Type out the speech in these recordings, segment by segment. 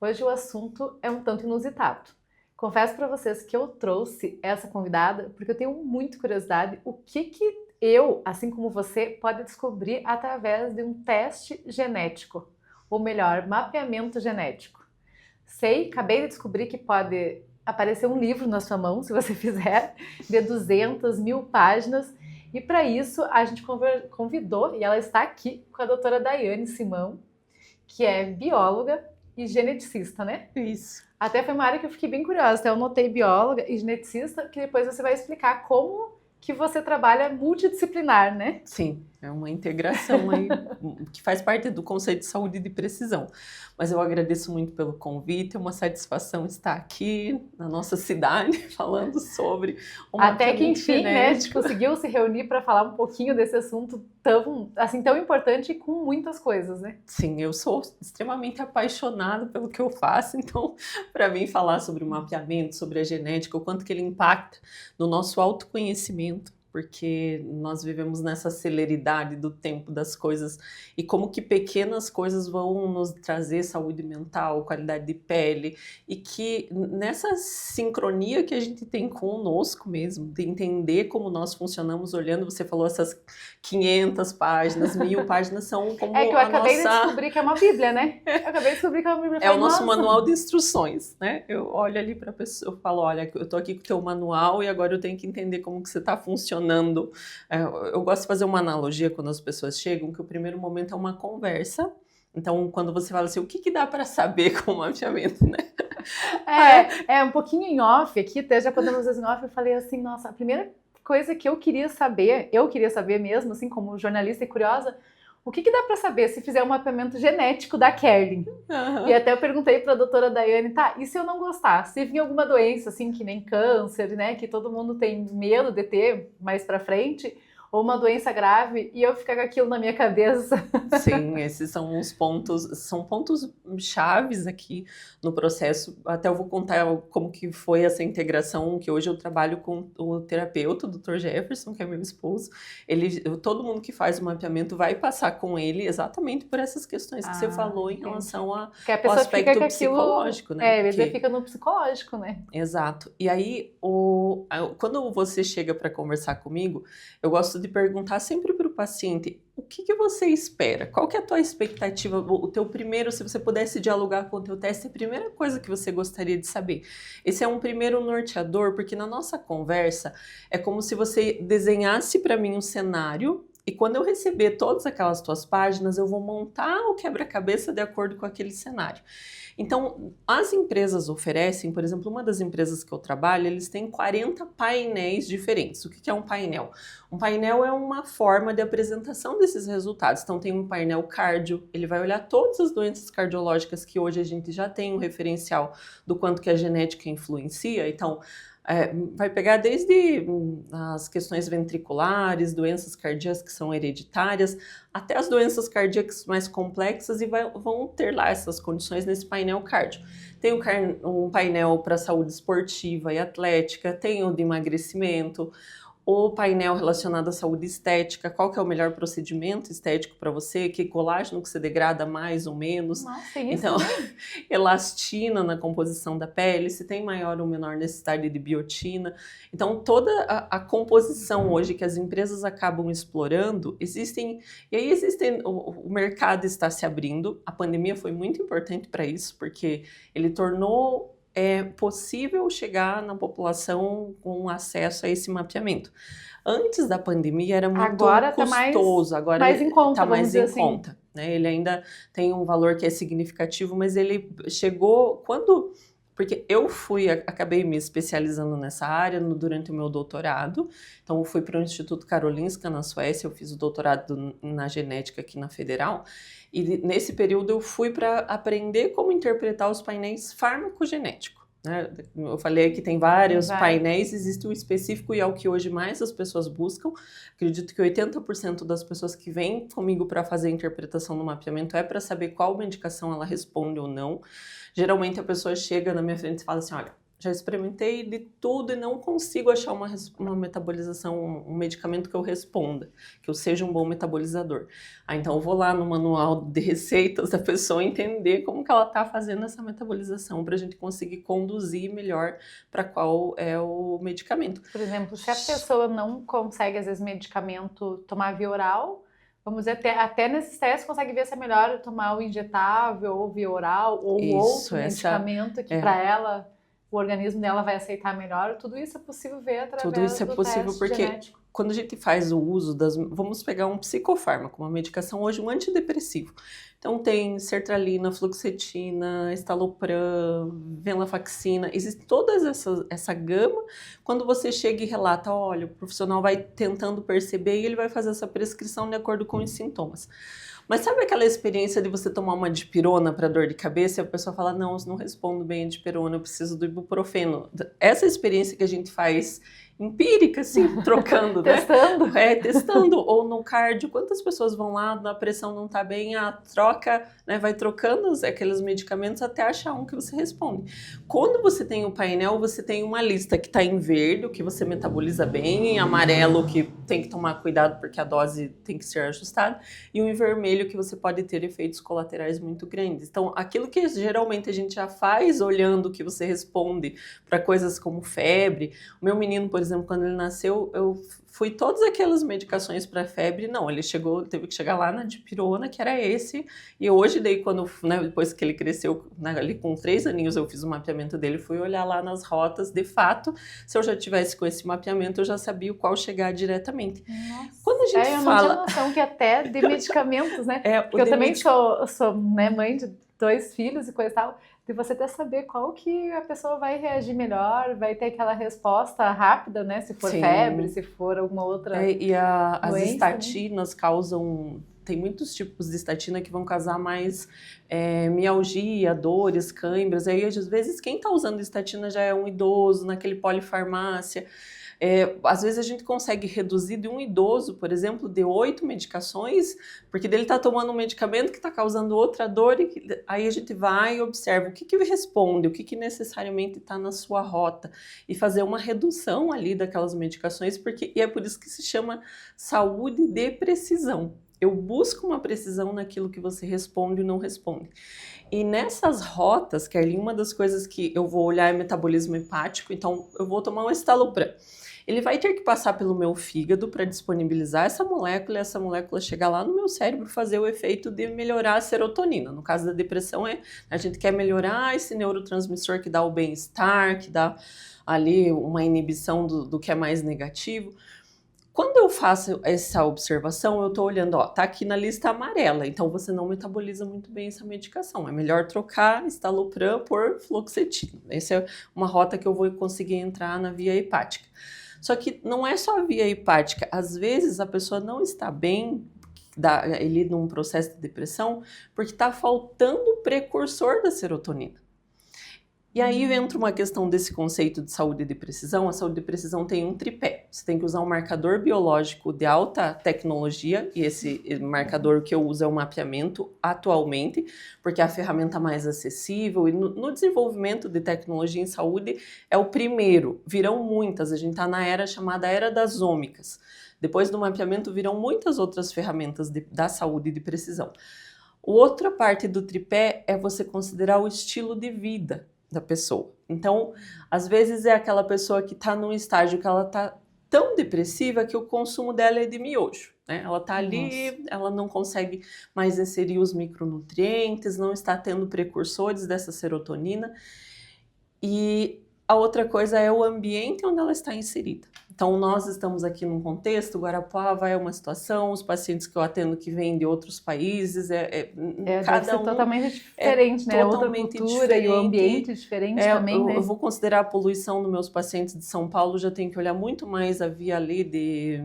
Hoje o assunto é um tanto inusitado. Confesso para vocês que eu trouxe essa convidada porque eu tenho muita curiosidade o que eu, assim como você, pode descobrir através de um teste genético, ou melhor, mapeamento genético. Acabei de descobrir que pode aparecer um livro na sua mão, se você fizer, de 200 mil páginas. E para isso a gente convidou, e ela está aqui com a doutora Daiane Simão, que é bióloga e geneticista, né? Isso. Até foi uma área que eu fiquei bem curiosa, então eu notei bióloga e geneticista, que depois você vai explicar como que você trabalha multidisciplinar, né? Sim, é uma integração aí que faz parte do conceito de saúde de precisão. Mas eu agradeço muito pelo convite, é uma satisfação estar aqui na nossa cidade falando sobre o Até que mapeamento enfim, né, a gente genético. conseguiu se reunir para falar um pouquinho desse assunto tão importante e com muitas coisas, né? Sim, eu sou extremamente apaixonada pelo que eu faço, então, para mim, falar sobre o mapeamento, sobre a genética, o quanto que ele impacta no nosso autoconhecimento, porque nós vivemos nessa celeridade do tempo das coisas e como que pequenas coisas vão nos trazer saúde mental, qualidade de pele, e que nessa sincronia que a gente tem conosco mesmo, de entender como nós funcionamos olhando, você falou essas 500 páginas, 1000 páginas, são como É que eu a acabei de nossa... descobrir que é uma bíblia, né? Eu acabei de descobrir que é uma bíblia. É o nosso manual de instruções, né? Eu olho ali para a pessoa, eu falo, olha, eu tô aqui com o teu manual e agora eu tenho que entender como que você está funcionando. Eu gosto de fazer uma analogia quando as pessoas chegam, que o primeiro momento é uma conversa. Então, quando você fala assim, o que dá para saber com o mapeamento, né? É um pouquinho em off aqui, até já quando eu em off, eu falei assim, nossa, a primeira coisa que eu queria saber mesmo, assim, como jornalista e curiosa, o que dá para saber se fizer um mapeamento genético da Kerlin? Uhum. E até eu perguntei para a doutora Daiane, tá, e se eu não gostar? Se vir alguma doença, assim, que nem câncer, né, que todo mundo tem medo de ter mais para frente, ou uma doença grave, e eu ficar com aquilo na minha cabeça. Sim, esses são pontos chaves aqui no processo. Até eu vou contar como que foi essa integração, que hoje eu trabalho com o terapeuta, o Dr. Jefferson, que é meu esposo. Todo mundo que faz o mapeamento vai passar com ele exatamente por essas questões que você falou em relação ao aspecto psicológico, né? Porque fica no psicológico, né? Exato. E aí, quando você chega para conversar comigo, eu gosto de perguntar sempre para o paciente, o que você espera? Qual que é a tua expectativa? O teu primeiro, se você pudesse dialogar com o teu teste, a primeira coisa que você gostaria de saber. Esse é um primeiro norteador, porque na nossa conversa é como se você desenhasse para mim um cenário e quando eu receber todas aquelas tuas páginas, eu vou montar o quebra-cabeça de acordo com aquele cenário. Então, as empresas oferecem, por exemplo, uma das empresas que eu trabalho, eles têm 40 painéis diferentes. O que é um painel? Um painel é uma forma de apresentação desses resultados. Então, tem um painel cardio, ele vai olhar todas as doenças cardiológicas que hoje a gente já tem um referencial do quanto que a genética influencia. Então, vai pegar desde as questões ventriculares, doenças cardíacas que são hereditárias, até as doenças cardíacas mais complexas e vão ter lá essas condições nesse painel cardio. Tem um painel para saúde esportiva e atlética, tem o de emagrecimento, o painel relacionado à saúde estética, qual que é o melhor procedimento estético para você, que colágeno que você degrada mais ou menos. Nossa, isso então, elastina na composição da pele, se tem maior ou menor necessidade de biotina. Então, toda a composição hoje que as empresas acabam explorando, o mercado está se abrindo, a pandemia foi muito importante para isso, porque ele tornou possível chegar na população com acesso a esse mapeamento. Antes da pandemia era muito custoso, agora está mais em conta. Né? Ele ainda tem um valor que é significativo, mas ele chegou porque eu acabei me especializando nessa área durante o meu doutorado, então eu fui para o Instituto Karolinska na Suécia, eu fiz o doutorado na genética aqui na Federal, e nesse período eu fui para aprender como interpretar os painéis farmacogenéticos. Né? Eu falei que tem vários painéis, existe um específico e é o que hoje mais as pessoas buscam. Acredito que 80% das pessoas que vêm comigo para fazer a interpretação do mapeamento é para saber qual medicação ela responde ou não. Geralmente a pessoa chega na minha frente e fala assim, olha, Já experimentei de tudo e não consigo achar uma metabolização, um medicamento que eu responda, que eu seja um bom metabolizador. Então eu vou lá no manual de receitas da pessoa entender como que ela está fazendo essa metabolização para a gente conseguir conduzir melhor para qual é o medicamento. Por exemplo, se a pessoa não consegue, às vezes, medicamento tomar via oral, vamos dizer, até nesses testes consegue ver se é melhor tomar o injetável ou via oral ou outro medicamento que para ela, o organismo dela vai aceitar melhor. Tudo isso é possível ver através do teste genético. Tudo isso é possível porque quando a gente faz o uso das... Vamos pegar um psicofármaco, uma medicação hoje, um antidepressivo. Então tem sertralina, fluoxetina, estalopram, venlafaxina, existe toda essa gama. Quando você chega e relata, olha, o profissional vai tentando perceber e ele vai fazer essa prescrição de acordo com os sintomas. Mas sabe aquela experiência de você tomar uma dipirona para dor de cabeça e a pessoa fala, não, eu não respondo bem a dipirona, eu preciso do ibuprofeno. Essa experiência que a gente faz empírica, assim, trocando, né? Testando. Testando. Ou no cardio, quantas pessoas vão lá, a pressão não tá bem, a troca, né, vai trocando aqueles medicamentos até achar um que você responde. Quando você tem o painel, você tem uma lista que tá em verde, o que você metaboliza bem, em amarelo, que tem que tomar cuidado porque a dose tem que ser ajustada, e em vermelho, que você pode ter efeitos colaterais muito grandes. Então, aquilo que geralmente a gente já faz olhando o que você responde para coisas como febre. O meu menino, por exemplo, quando ele nasceu, eu fui todas aquelas medicações para febre, não, ele teve que chegar lá na dipirona, que era esse, e hoje, daí, quando, né, depois que ele cresceu, né, ali com 3 aninhos, eu fiz o mapeamento dele, fui olhar lá nas rotas, de fato, se eu já tivesse com esse mapeamento, eu já sabia o qual chegar diretamente. Nossa. Quando a gente eu fala... não tinha noção que até de medicamentos, né? Porque eu também sou né, mãe de 2 filhos e coisa e tal, de você até saber qual que a pessoa vai reagir melhor, vai ter aquela resposta rápida, né? Se for febre, se for alguma outra doença, as estatinas, né, causam... Tem muitos tipos de estatina que vão causar mais mialgia, dores, câimbras. Aí, às vezes, quem está usando estatina já é um idoso, naquele polifarmácia. Às vezes a gente consegue reduzir de um idoso, por exemplo, de 8 medicações, porque dele está tomando um medicamento que está causando outra dor, e aí a gente vai e observa o que responde, o que necessariamente está na sua rota, e fazer uma redução ali daquelas medicações, e é por isso que se chama saúde de precisão. Eu busco uma precisão naquilo que você responde ou não responde. E nessas rotas, Kerlin, uma das coisas que eu vou olhar é metabolismo hepático, então eu vou tomar um estalopram. Ele vai ter que passar pelo meu fígado para disponibilizar essa molécula, e essa molécula chegar lá no meu cérebro, fazer o efeito de melhorar a serotonina. No caso da depressão, a gente quer melhorar esse neurotransmissor que dá o bem-estar, que dá ali uma inibição do que é mais negativo. Quando eu faço essa observação, eu estou olhando, ó, tá aqui na lista amarela, então você não metaboliza muito bem essa medicação. É melhor trocar estalopram por fluoxetina. Essa é uma rota que eu vou conseguir entrar na via hepática. Só que não é só a via hepática. Às vezes a pessoa não está bem ali num processo de depressão porque está faltando o precursor da serotonina. E aí entra uma questão desse conceito de saúde de precisão. A saúde de precisão tem um tripé. Você tem que usar um marcador biológico de alta tecnologia, e esse marcador que eu uso é o mapeamento atualmente, porque é a ferramenta mais acessível, e no desenvolvimento de tecnologia em saúde é o primeiro. Virão muitas, a gente está na era chamada Era das Ômicas. Depois do mapeamento virão muitas outras ferramentas da saúde de precisão. Outra parte do tripé é você considerar o estilo de vida da pessoa. Então, às vezes é aquela pessoa que está num estágio que ela está tão depressiva que o consumo dela é de miojo, né? Ela está ali, ela não consegue mais inserir os micronutrientes, não está tendo precursores dessa serotonina. E a outra coisa é o ambiente onde ela está inserida. Então, nós estamos aqui num contexto, Guarapuava é uma situação, os pacientes que eu atendo que vêm de outros países, cada um totalmente diferente, né? Outra cultura diferente. E o ambiente diferente também, né? Eu vou considerar a poluição dos meus pacientes de São Paulo, já tenho que olhar muito mais a via ali de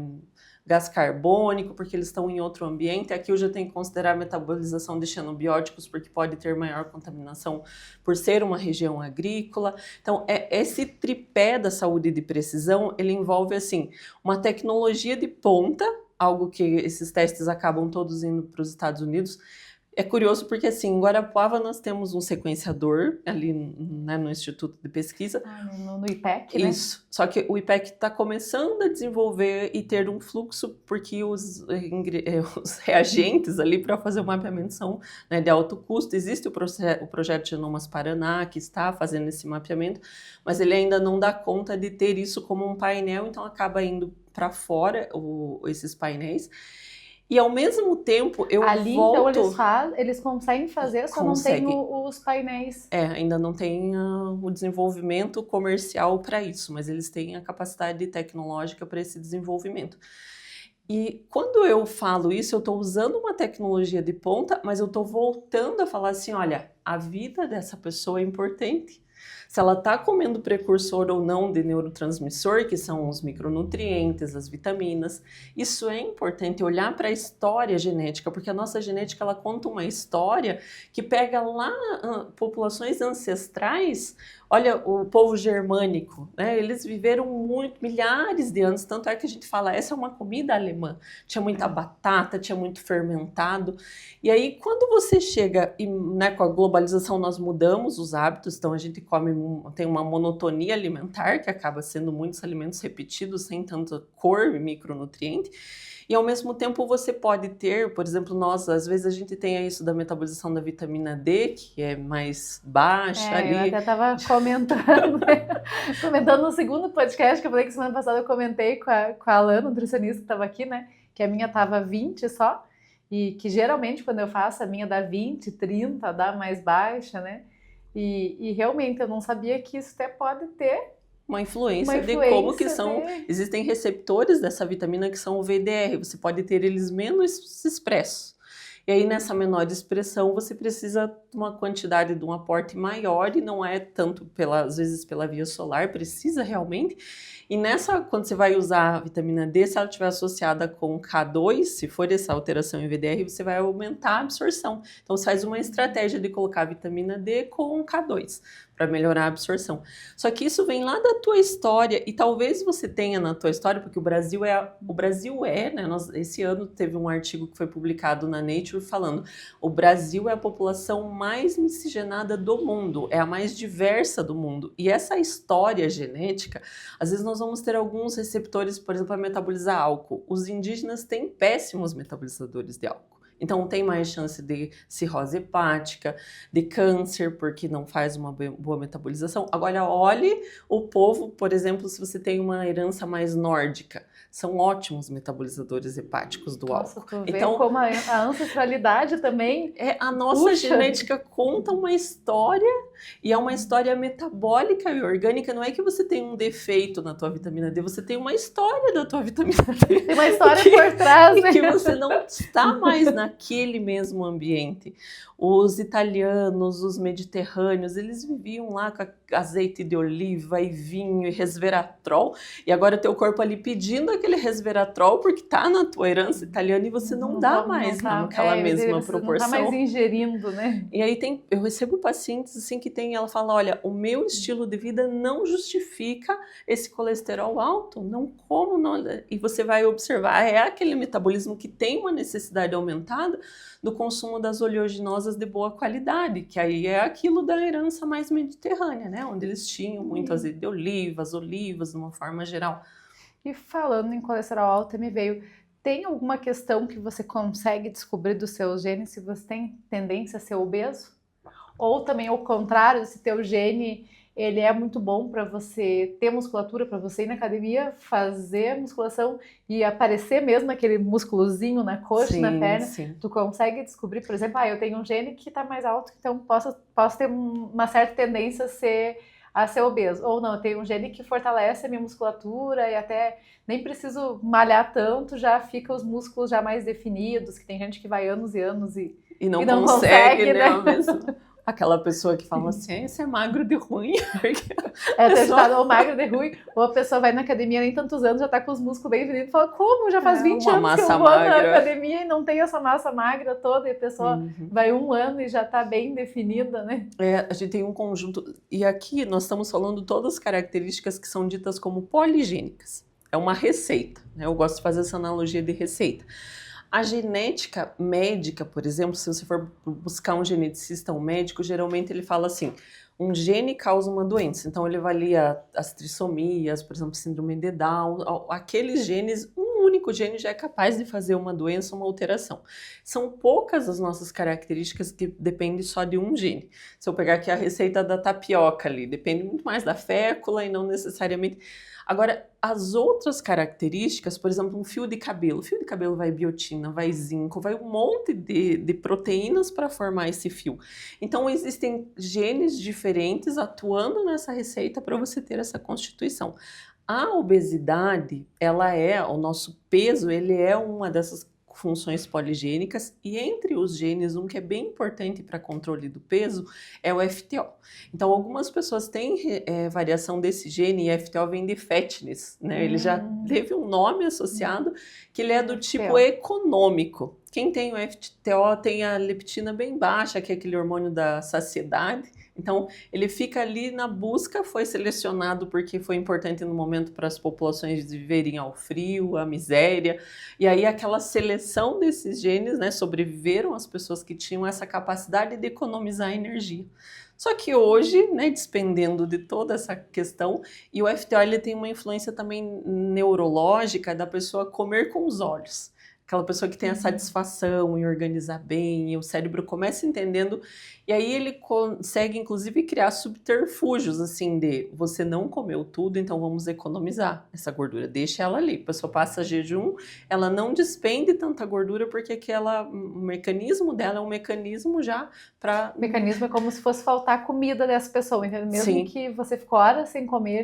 gás carbônico, porque eles estão em outro ambiente. Aqui eu já tenho que considerar a metabolização de xenobióticos, porque pode ter maior contaminação por ser uma região agrícola. Então, esse tripé da saúde de precisão, ele envolve, assim, uma tecnologia de ponta, algo que esses testes acabam todos indo para os Estados Unidos. É curioso porque, assim, em Guarapuava nós temos um sequenciador ali, né, no Instituto de Pesquisa. No IPEC, né? Isso. Só que o IPEC está começando a desenvolver e ter um fluxo, porque os reagentes ali para fazer o mapeamento são, né, de alto custo. Existe o projeto Genomas Paraná, que está fazendo esse mapeamento, mas ele ainda não dá conta de ter isso como um painel, então acaba indo para fora esses painéis. E ao mesmo tempo eu ali, volto... então eles conseguem fazer, só Consegue. não tem os painéis. Ainda não tem o desenvolvimento comercial para isso, mas eles têm a capacidade tecnológica para esse desenvolvimento. E quando eu falo isso, eu estou usando uma tecnologia de ponta, mas eu estou voltando a falar assim, olha, a vida dessa pessoa é importante. Se ela está comendo precursor ou não de neurotransmissor, que são os micronutrientes, as vitaminas, isso é importante, olhar para a história genética, porque a nossa genética ela conta uma história que pega lá populações ancestrais. Olha, o povo germânico, né? Eles viveram milhares de anos, tanto é que a gente fala, essa é uma comida alemã. Tinha muita batata, tinha muito fermentado. E aí, quando você chega, e, né, com a globalização nós mudamos os hábitos, então a gente tem uma monotonia alimentar, que acaba sendo muitos alimentos repetidos, sem tanta cor e micronutriente. E ao mesmo tempo você pode ter, por exemplo, às vezes a gente tem isso da metabolização da vitamina D, que é mais baixa ali. Eu até estava comentando, né? Comentando no segundo podcast, que eu falei que semana passada eu comentei com a Alana, nutricionista que estava aqui, né? Que a minha estava 20 só, e que geralmente quando eu faço a minha dá 20, 30, dá mais baixa, né? E realmente eu não sabia que isso até pode ter uma influência de como que são... Existem receptores dessa vitamina que são o VDR, você pode ter eles menos expressos. E aí, nessa menor expressão, você precisa de uma quantidade de um aporte maior e não é tanto, às vezes, pela via solar, precisa realmente. E quando você vai usar a vitamina D, se ela estiver associada com K2, se for essa alteração em VDR, você vai aumentar a absorção. Então, você faz uma estratégia de colocar a vitamina D com K2 para melhorar a absorção. Só que isso vem lá da tua história e talvez você tenha na tua história, porque o Brasil é, né? Esse ano teve um artigo que foi publicado na Nature falando o Brasil é a população mais miscigenada do mundo, é a mais diversa do mundo. E essa história genética, às vezes nós vamos ter alguns receptores, por exemplo, a metabolizar álcool. Os indígenas têm péssimos metabolizadores de álcool. Então, tem mais chance de cirrose hepática, de câncer, porque não faz uma boa metabolização. Agora, olhe o povo, por exemplo, se você tem uma herança mais nórdica, são ótimos metabolizadores hepáticos do álcool. Então, como a ancestralidade também... A nossa genética conta uma história, e é uma história metabólica e orgânica. Não é que você tem um defeito na tua vitamina D, você tem uma história da tua vitamina D. Tem uma história por trás, né? Que você não está mais naquele mesmo ambiente. Os italianos, os mediterrâneos, eles viviam lá com azeite de oliva e vinho e resveratrol, e agora teu corpo ali pedindo aquele resveratrol porque tá na tua herança italiana e você não dá mais naquela mesma proporção. Não tá mais ingerindo, né? E aí eu recebo pacientes assim que ela fala, olha, o meu estilo de vida não justifica esse colesterol alto, não como, não. E você vai observar, é aquele metabolismo que tem uma necessidade aumentada do consumo das oleaginosas de boa qualidade, que aí é aquilo da herança mais mediterrânea, né? Onde eles tinham muito azeite de oliva, as olivas, de uma forma geral. E falando em colesterol alto, me veio, tem alguma questão que você consegue descobrir dos seus genes se você tem tendência a ser obeso? Ou também ao contrário, se teu gene ele é muito bom para você ter musculatura, para você ir na academia, fazer musculação e aparecer mesmo aquele músculozinho na coxa, na perna. Sim. Tu consegue descobrir, por exemplo, eu tenho um gene que está mais alto, então posso ter uma certa tendência a ser obeso. Ou não, eu tenho um gene que fortalece a minha musculatura e até nem preciso malhar tanto, já fica os músculos já mais definidos, que tem gente que vai anos e anos e não consegue, né? Aquela pessoa que fala assim, esse é magro de ruim. Ou magro de ruim, ou a pessoa vai na academia nem tantos anos, já tá com os músculos bem definidos, e fala, como? Já faz 20 anos que eu vou na academia e não tenho essa massa magra toda, e a pessoa vai um ano e já tá bem definida, né? A gente tem um conjunto, e aqui nós estamos falando todas as características que são ditas como poligênicas. É uma receita, né? Eu gosto de fazer essa analogia de receita. A genética médica, por exemplo, se você for buscar um geneticista, um médico, geralmente ele fala assim, um gene causa uma doença. Então ele avalia as trissomias, por exemplo, síndrome de Down, aqueles genes, um único gene já é capaz de fazer uma doença, uma alteração. São poucas as nossas características que dependem só de um gene. Se eu pegar aqui a receita da tapioca ali, depende muito mais da fécula e não necessariamente... Agora, as outras características, por exemplo, um fio de cabelo. O fio de cabelo vai biotina, vai zinco, vai um monte de proteínas para formar esse fio. Então, existem genes diferentes atuando nessa receita para você ter essa constituição. A obesidade, o nosso peso, ele é uma dessas funções poligênicas, e entre os genes, um que é bem importante para controle do peso é o FTO. Então, algumas pessoas têm variação desse gene, e FTO vem de fatness, né? Ele já teve um nome associado, que ele é do tipo econômico. Quem tem o FTO tem a leptina bem baixa, que é aquele hormônio da saciedade. Então, ele fica ali na busca, foi selecionado porque foi importante no momento para as populações viverem ao frio, à miséria. E aí, aquela seleção desses genes, né, sobreviveram as pessoas que tinham essa capacidade de economizar energia. Só que hoje, né, despendendo de toda essa questão, e o FTO ele tem uma influência também neurológica da pessoa comer com os olhos. Aquela pessoa que tem a satisfação em organizar bem, e o cérebro começa entendendo, e aí ele consegue, inclusive, criar subterfúgios, assim, de você não comeu tudo, então vamos economizar essa gordura, deixa ela ali. A pessoa passa jejum, ela não despende tanta gordura, porque o mecanismo dela é um mecanismo já para... O mecanismo é como se fosse faltar comida dessa pessoa, entendeu? Mesmo que você ficou horas sem comer,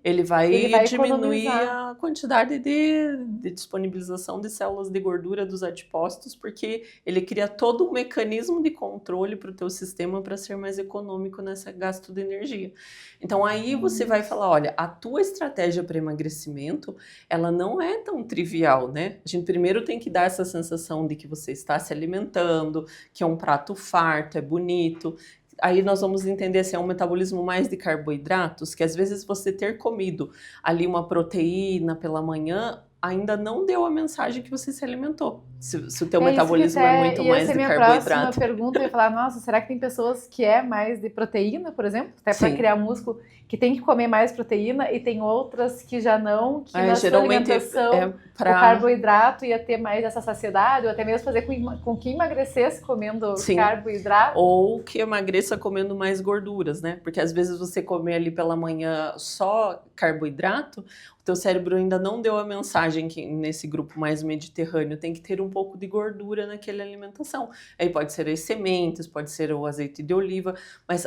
ele vai diminuir economizar a quantidade de disponibilização de células de gordura dos adipócitos, porque ele cria todo um mecanismo de controle para o teu sistema para ser mais econômico nesse gasto de energia. Então aí você vai falar, olha, a tua estratégia para emagrecimento, ela não é tão trivial, né? A gente primeiro tem que dar essa sensação de que você está se alimentando, que é um prato farto, é bonito. Aí nós vamos entender se é um metabolismo mais de carboidratos, que às vezes você ter comido ali uma proteína pela manhã ainda não deu a mensagem que você se alimentou. Se o teu metabolismo é muito mais de carboidrato. Essa é a minha próxima pergunta, eu ia falar, nossa, será que tem pessoas que é mais de proteína, por exemplo? Até para criar músculo, que tem que comer mais proteína, e tem outras que já não, que na sua alimentação o carboidrato ia ter mais essa saciedade, ou até mesmo fazer com que emagrecesse comendo carboidrato. Ou que emagreça comendo mais gorduras, né? Porque às vezes você comer ali pela manhã só carboidrato, o teu cérebro ainda não deu a mensagem que nesse grupo mais mediterrâneo tem que ter um pouco de gordura naquela alimentação. Aí pode ser as sementes, pode ser o azeite de oliva, mas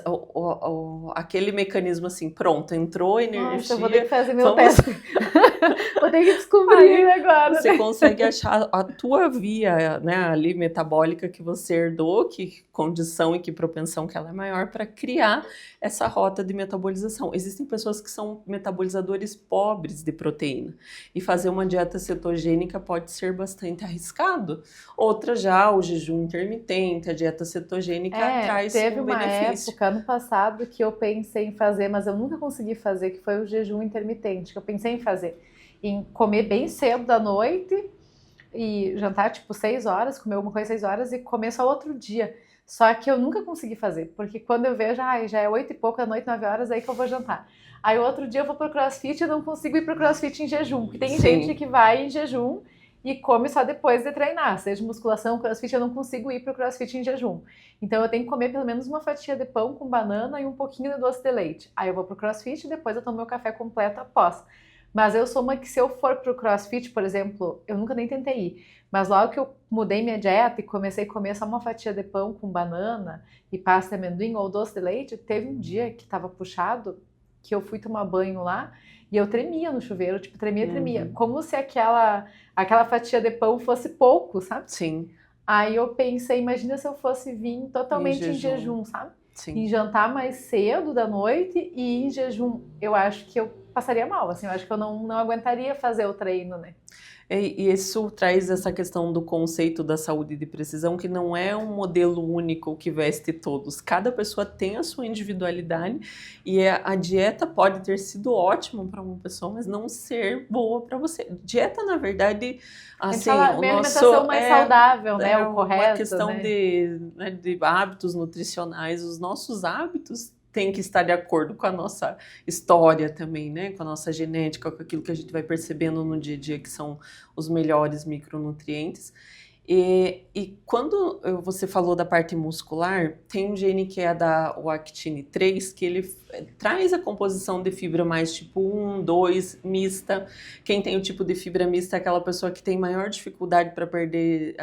aquele mecanismo assim, pronto, entrou energia... Nossa, eu vou ter que fazer meu teste. Vou ter que descobrir agora. Você consegue achar a tua via, né, ali metabólica que você herdou, que condição e que propensão que ela é maior para criar essa rota de metabolização. Existem pessoas que são metabolizadores pobres de proteína, e fazer uma dieta cetogênica pode ser bastante arriscado. Outra já, o jejum intermitente, a dieta cetogênica traz um benefício. Teve uma época, ano passado, que eu pensei em fazer, mas eu nunca consegui fazer, que foi o jejum intermitente, que eu pensei em fazer, em comer bem cedo da noite, e jantar tipo 6 horas, comer alguma coisa 6 horas e comer só outro dia. Só que eu nunca consegui fazer, porque quando eu vejo, já é 8 e pouco da noite, 9 horas, aí que eu vou jantar. Aí outro dia eu vou pro CrossFit e não consigo ir pro CrossFit em jejum, porque tem gente que vai em jejum e come só depois de treinar, seja musculação, CrossFit, eu não consigo ir pro CrossFit em jejum. Então eu tenho que comer pelo menos uma fatia de pão com banana e um pouquinho de doce de leite. Aí eu vou pro CrossFit e depois eu tomo meu café completo após. Mas eu sou uma que, se eu for pro CrossFit, por exemplo, eu nunca nem tentei ir, mas logo que eu mudei minha dieta e comecei a comer só uma fatia de pão com banana e pasta de amendoim ou doce de leite, teve um dia que tava puxado, que eu fui tomar banho lá e eu tremia no chuveiro, tipo, tremia, como se aquela fatia de pão fosse pouco, sabe? Sim. Aí eu pensei, imagina se eu fosse vir totalmente em jejum, sabe? Sim. E jantar mais cedo da noite e ir em jejum, eu acho que eu passaria mal, assim, eu acho que eu não aguentaria fazer o treino, né? E isso traz essa questão do conceito da saúde de precisão, que não é um modelo único que veste todos. Cada pessoa tem a sua individualidade e a dieta pode ter sido ótima para uma pessoa, mas não ser boa para você. Dieta, na verdade, A gente assim, fala o meio nosso alimentação mais saudável, né? é O uma correto, questão né? de hábitos nutricionais. Os nossos hábitos têm que estar de acordo com a nossa história também, né? Com a nossa genética, com aquilo que a gente vai percebendo no dia a dia, que são os melhores micronutrientes. E quando você falou da parte muscular, tem um gene que é da o actine 3, que ele traz a composição de fibra mais tipo 1, 2, mista. Quem tem o tipo de fibra mista é aquela pessoa que tem maior dificuldade para perder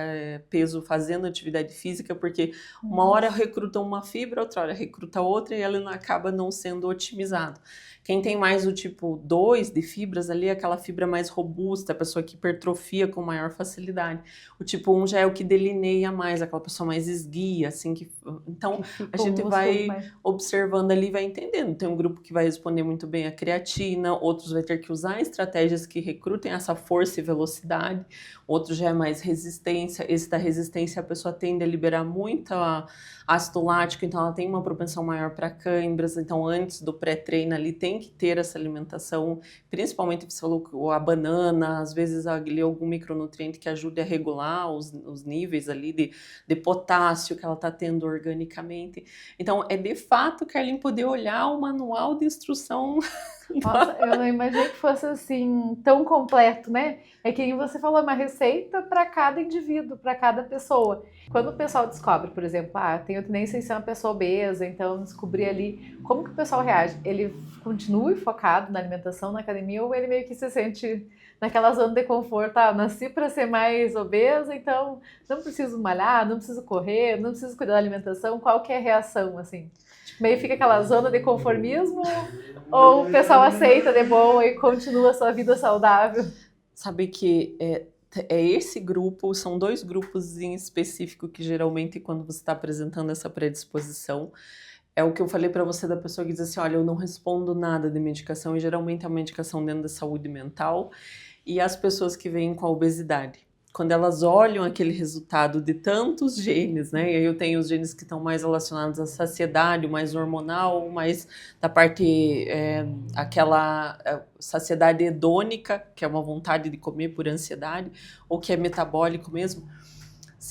peso fazendo atividade física, porque uma hora recruta uma fibra, outra hora recruta outra e ela acaba não sendo otimizado. Quem tem mais o tipo 2 de fibras ali, é aquela fibra mais robusta, a pessoa que hipertrofia com maior facilidade. O tipo 1 já é o que delineia mais, aquela pessoa mais esguia, assim, então a gente vai observando ali, vai entendendo. Tem um grupo que vai responder muito bem a creatina, outros vai ter que usar estratégias que recrutem essa força e velocidade, outro já é mais resistência. Esse da resistência a pessoa tende a liberar muito ácido lático, então ela tem uma propensão maior para câimbras, então antes do pré-treino ali tem que ter essa alimentação, principalmente você falou a banana, às vezes ali algum micronutriente que ajude a regular os níveis ali de potássio que ela está tendo organicamente. Então é de fato, Carlin, poder olhar o manual de instrução. Nossa, eu não imaginei que fosse assim tão completo, né? É que você falou, uma receita para cada indivíduo, para cada pessoa. Quando o pessoal descobre, por exemplo, tenho tendência a ser uma pessoa obesa, então descobrir ali como que o pessoal reage. Ele continua focado na alimentação, na academia, ou ele meio que se sente naquela zona de conforto? Nasci para ser mais obesa, então não preciso malhar, não preciso correr, não preciso cuidar da alimentação. Qual que é a reação, assim? Meio fica aquela zona de conformismo, ou o pessoal aceita de boa e continua a sua vida saudável? Sabe que esse grupo, são dois grupos em específico que geralmente quando você está apresentando essa predisposição, é o que eu falei para você da pessoa que diz assim, olha, eu não respondo nada de medicação, e geralmente é uma medicação dentro da saúde mental, e as pessoas que vêm com a obesidade. Quando elas olham aquele resultado de tantos genes, né? E aí eu tenho os genes que estão mais relacionados à saciedade, mais hormonal, mais da parte, aquela saciedade hedônica, que é uma vontade de comer por ansiedade, ou que é metabólico mesmo.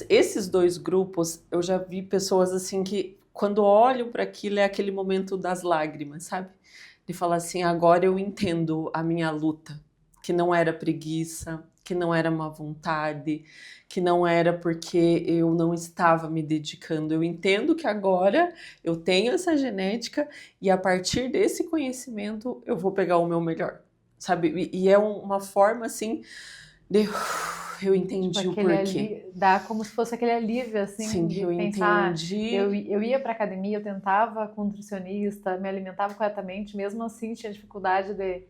Esses dois grupos, eu já vi pessoas assim que, quando olham para aquilo, é aquele momento das lágrimas, sabe? De falar assim, agora eu entendo a minha luta, que não era preguiça, que não era má vontade, que não era porque eu não estava me dedicando. Eu entendo que agora eu tenho essa genética e a partir desse conhecimento eu vou pegar o meu melhor, sabe? E é uma forma assim de eu entendi o porquê. Dá como se fosse aquele alívio, assim, Sim, de eu pensar. entendi. Eu ia para academia, eu tentava com nutricionista, me alimentava corretamente, mesmo assim tinha dificuldade de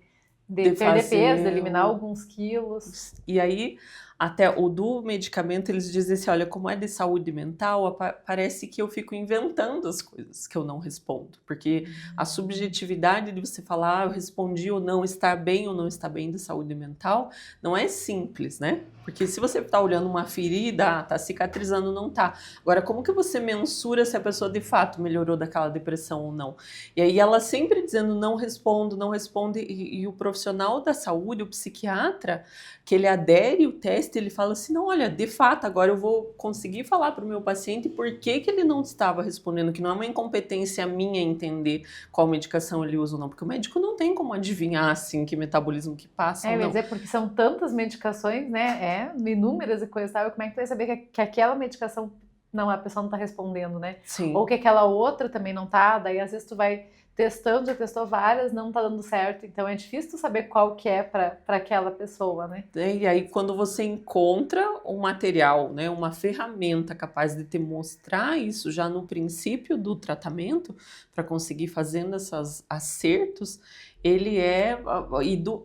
perder peso, de eliminar alguns quilos. E aí, até o do medicamento, eles dizem assim, olha, como é de saúde mental, parece que eu fico inventando as coisas que eu não respondo. Porque a subjetividade de você falar, eu respondi ou não, está bem ou não está bem de saúde mental, não é simples, né? Porque se você está olhando uma ferida, está cicatrizando, não está. Agora, como que você mensura se a pessoa de fato melhorou daquela depressão ou não? E aí ela sempre dizendo, não respondo, não responde, e o profissional da saúde, o psiquiatra, que ele adere o teste, ele fala assim, não, olha, de fato, agora eu vou conseguir falar para o meu paciente por que ele não estava respondendo, que não é uma incompetência minha entender qual medicação ele usa ou não, porque o médico não tem como adivinhar, assim, que metabolismo que passa ou não. Mas porque são tantas medicações, né, inúmeras e coisas, sabe? Como é que tu vai saber que aquela medicação, não, a pessoa não tá respondendo, né? Sim. Ou que aquela outra também não tá, daí às vezes tu vai testando, já testou várias, não tá dando certo, então é difícil tu saber qual que é para aquela pessoa, né? E aí quando você encontra um material, né, uma ferramenta capaz de te mostrar isso já no princípio do tratamento, para conseguir fazendo esses acertos, ele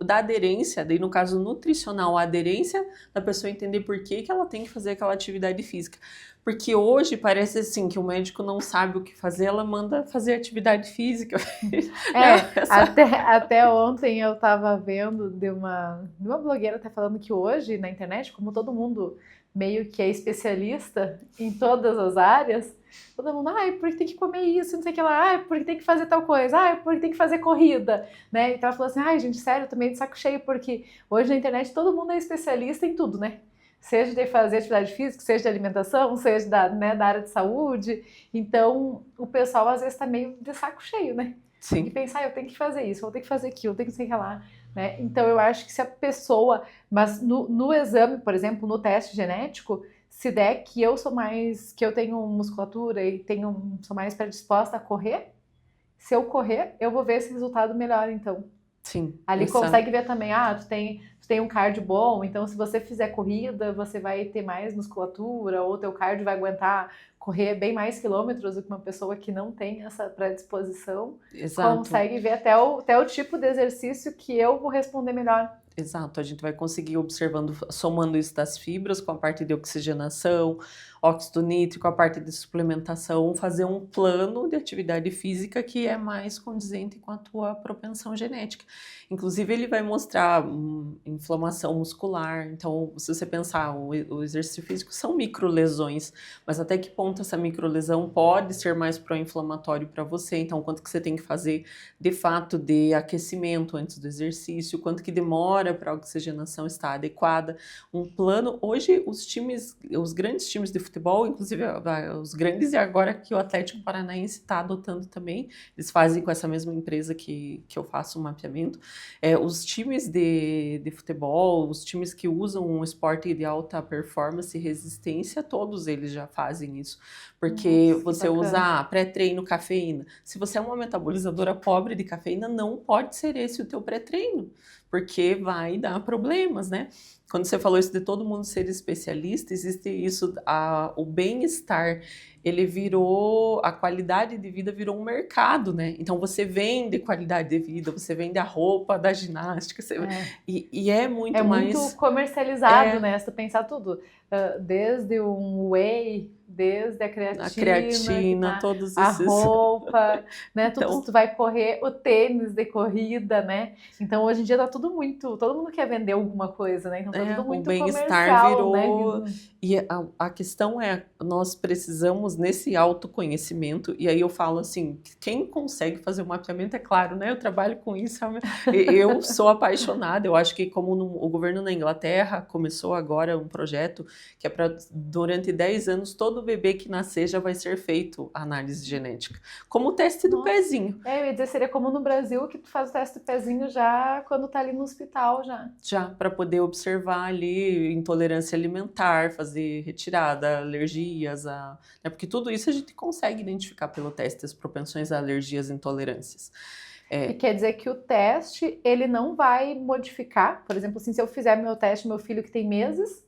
da aderência, daí no caso nutricional, a aderência da pessoa entender por que ela tem que fazer aquela atividade física. Porque hoje parece assim que o médico não sabe o que fazer, ela manda fazer atividade física. Até ontem eu tava vendo de uma blogueira até falando que hoje na internet, como todo mundo meio que é especialista em todas as áreas, todo mundo, porque tem que comer isso, não sei o que lá, porque tem que fazer tal coisa, porque tem que fazer corrida, né? Então ela falou assim, gente, sério, eu tô meio de saco cheio, porque hoje na internet todo mundo é especialista em tudo, né? Seja de fazer atividade física, seja de alimentação, seja da área de saúde. Então, o pessoal às vezes está meio de saco cheio, né? Sim. E pensar, eu tenho que fazer isso, eu tenho que fazer aquilo, eu tenho que sei lá, né? Então, eu acho que se a pessoa, mas no exame, por exemplo, no teste genético, se der que eu tenho musculatura e sou mais predisposta a correr, se eu correr, eu vou ver esse resultado melhor, então. Sim. Ali consegue ver também, tu tem um cardio bom, então se você fizer corrida, você vai ter mais musculatura, ou teu cardio vai aguentar correr bem mais quilômetros do que uma pessoa que não tem essa predisposição. Exato. Consegue ver até o tipo de exercício que eu vou responder melhor. Exato, a gente vai conseguir observando, somando isso das fibras com a parte de oxigenação, óxido nítrico, a parte de suplementação, fazer um plano de atividade física que é mais condizente com a tua propensão genética. Inclusive, ele vai mostrar inflamação muscular. Então, se você pensar, o exercício físico são microlesões, mas até que ponto essa microlesão pode ser mais pró-inflamatório para você? Então, quanto que você tem que fazer, de fato, de aquecimento antes do exercício, quanto que demora para a oxigenação estar adequada. Um plano, hoje os grandes times de futebol, inclusive os grandes, e agora que o Atlético Paranaense está adotando também, eles fazem com essa mesma empresa que eu faço um mapeamento, os times de futebol, os times que usam um esporte de alta performance e resistência, todos eles já fazem isso, porque você usa pré-treino, cafeína. Se você é uma metabolizadora pobre de cafeína, não pode ser esse o teu pré-treino, porque vai dar problemas, né? Quando você falou isso de todo mundo ser especialista, existe isso, o bem-estar, a qualidade de vida virou um mercado, né? Então você vende qualidade de vida, você vende a roupa da ginástica, e é muito mais... É muito comercializado, né? Se tu pensar tudo, desde um whey, desde a creatina, todos a esses... roupa, né? Então, tu vai correr, o tênis de corrida, né? Então hoje em dia tá tudo muito, todo mundo quer vender alguma coisa, né? Então tá tudo muito bem-estar virou... né? E a questão nós precisamos nesse autoconhecimento, e aí eu falo assim, quem consegue fazer o mapeamento, é claro, né? Eu trabalho com isso, eu sou apaixonada, eu acho que como o governo na Inglaterra começou agora um projeto que é para, durante 10 anos, todo bebê que nascer já vai ser feito a análise genética, como o teste do pezinho. Eu ia dizer, seria como no Brasil, que tu faz o teste do pezinho já quando tá ali no hospital, Já, para poder observar ali intolerância alimentar, fazer retirada, alergias, né? Porque tudo isso a gente consegue identificar pelo teste, as propensões a alergias e intolerâncias. E quer dizer que o teste, ele não vai modificar, por exemplo, assim, se eu fizer meu teste, meu filho que tem meses,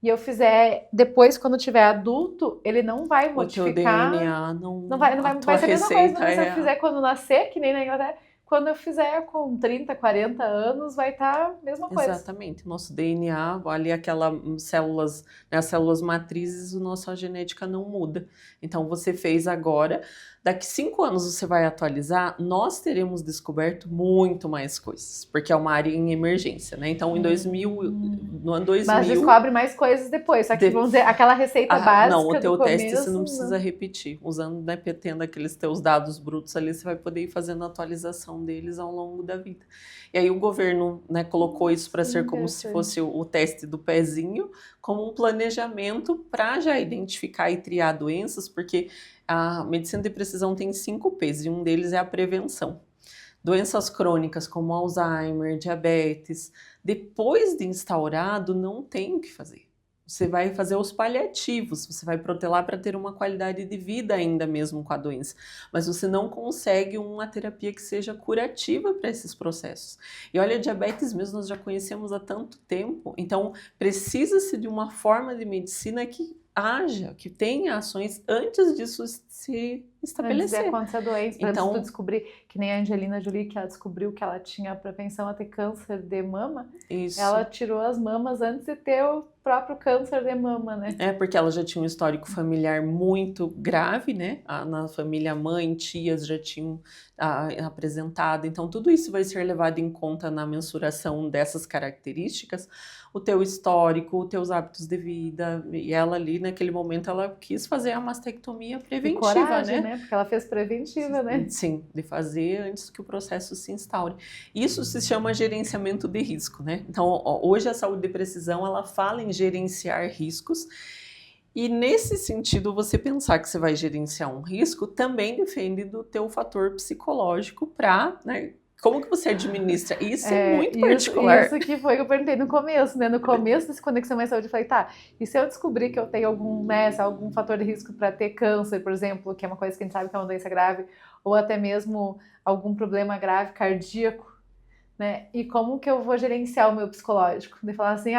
e eu fizer depois, quando tiver adulto, ele não vai modificar. O teu DNA não vai ser a mesma coisa, se eu fizer quando nascer, que nem na Inglaterra. Quando eu fizer com 30, 40 anos, vai estar a mesma coisa. Exatamente. Nosso DNA, ali aquelas células, né, as células matrizes, a genética não muda. Então, você fez agora, daqui 5 anos você vai atualizar, nós teremos descoberto muito mais coisas, porque é uma área em emergência, né? Então, no ano 2000... Mas descobre mais coisas depois, só que vamos dizer, aquela receita básica não, o teu do teste começo, você não precisa repetir. Usando, né, tendo aqueles teus dados brutos ali, você vai poder ir fazendo a atualização deles ao longo da vida. E aí o governo, né, colocou isso para ser como se fosse o teste do pezinho, como um planejamento para já identificar e triar doenças, porque a medicina de precisão tem 5 P's e um deles é a prevenção. Doenças crônicas como Alzheimer, diabetes, depois de instaurado, não tem o que fazer. Você vai fazer os paliativos, você vai protelar para ter uma qualidade de vida ainda mesmo com a doença, mas você não consegue uma terapia que seja curativa para esses processos. E olha, a diabetes mesmo nós já conhecemos há tanto tempo, então precisa-se de uma forma de medicina que haja, que tenha ações antes disso se Antes de estabelecer. acontecer a doença, antes Então, de tu descobrir, que nem a Angelina Jolie, que ela descobriu que ela tinha propensão a ter câncer de mama, isso. ela tirou as mamas antes de ter o próprio câncer de mama, né? Porque ela já tinha um histórico familiar muito grave, né? Na família, mãe, tias já tinham apresentado. Então, tudo isso vai ser levado em conta na mensuração dessas características. O teu histórico, os teus hábitos de vida. E ela ali, naquele momento, ela quis fazer a mastectomia preventiva, coragem, né? Porque ela fez preventiva, né? Sim, de fazer antes que o processo se instaure. Isso se chama gerenciamento de risco, né? Então, hoje a saúde de precisão, ela fala em gerenciar riscos. E nesse sentido, você pensar que você vai gerenciar um risco também depende do teu fator psicológico para, né? Como que você administra? Isso é muito particular. Isso que foi que eu perguntei no começo, né? No começo desse Conexão Mais Saúde, eu falei, tá, e se eu descobrir que eu tenho algum fator de risco para ter câncer, por exemplo, que é uma coisa que a gente sabe que é uma doença grave, ou até mesmo algum problema grave cardíaco, né? E como que eu vou gerenciar o meu psicológico? De falar assim,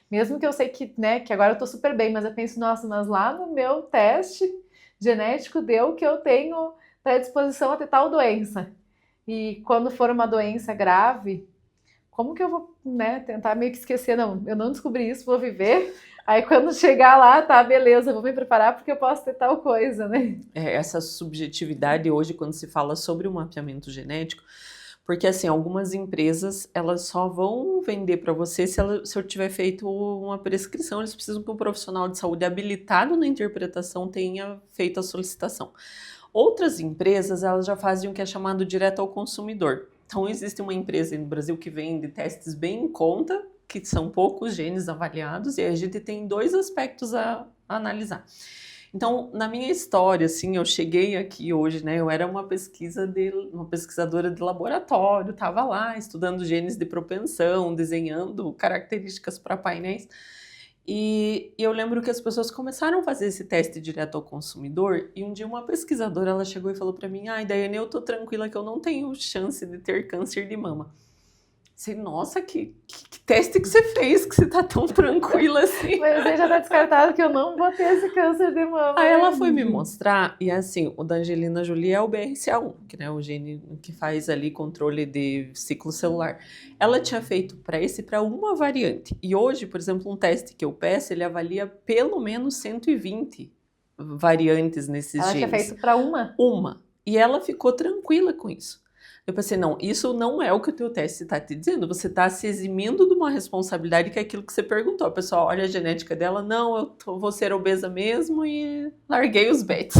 mesmo que eu sei que, né, que agora eu tô super bem, mas eu penso, nossa, mas lá no meu teste genético deu que eu tenho predisposição a ter tal doença. E quando for uma doença grave, como que eu vou, né, tentar meio que esquecer? Não, eu não descobri isso, vou viver. Aí quando chegar lá, tá, beleza, vou me preparar porque eu posso ter tal coisa, né? Essa subjetividade hoje, quando se fala sobre o mapeamento genético, porque assim, algumas empresas, elas só vão vender para você se eu tiver feito uma prescrição, eles precisam que um profissional de saúde habilitado na interpretação tenha feito a solicitação. Outras empresas, elas já fazem o que é chamado direto ao consumidor. Então, existe uma empresa no Brasil que vende testes bem em conta, que são poucos genes avaliados, e a gente tem 2 aspectos a analisar. Então, na minha história, assim, eu cheguei aqui hoje, né? Eu era uma pesquisadora de laboratório, estava lá estudando genes de propensão, desenhando características para painéis. E eu lembro que as pessoas começaram a fazer esse teste direto ao consumidor, e um dia uma pesquisadora, ela chegou e falou para mim, Daiane, eu tô tranquila que eu não tenho chance de ter câncer de mama. Sei, nossa, que teste que você fez, que você tá tão tranquila assim. Mas você já tá descartado que eu não vou ter esse câncer de mama. Aí ela foi me mostrar, e assim, o da Angelina Jolie é o BRCA1, que é o gene que faz ali controle de ciclo celular. Ela tinha feito para uma variante. E hoje, por exemplo, um teste que eu peço, ele avalia pelo menos 120 variantes nesses genes. Ela tinha feito para uma? Uma. E ela ficou tranquila com isso. Eu pensei, não, isso não é o que o teu teste está te dizendo, você está se eximindo de uma responsabilidade que é aquilo que você perguntou. A pessoa olha a genética dela, não, vou ser obesa mesmo e larguei os bets.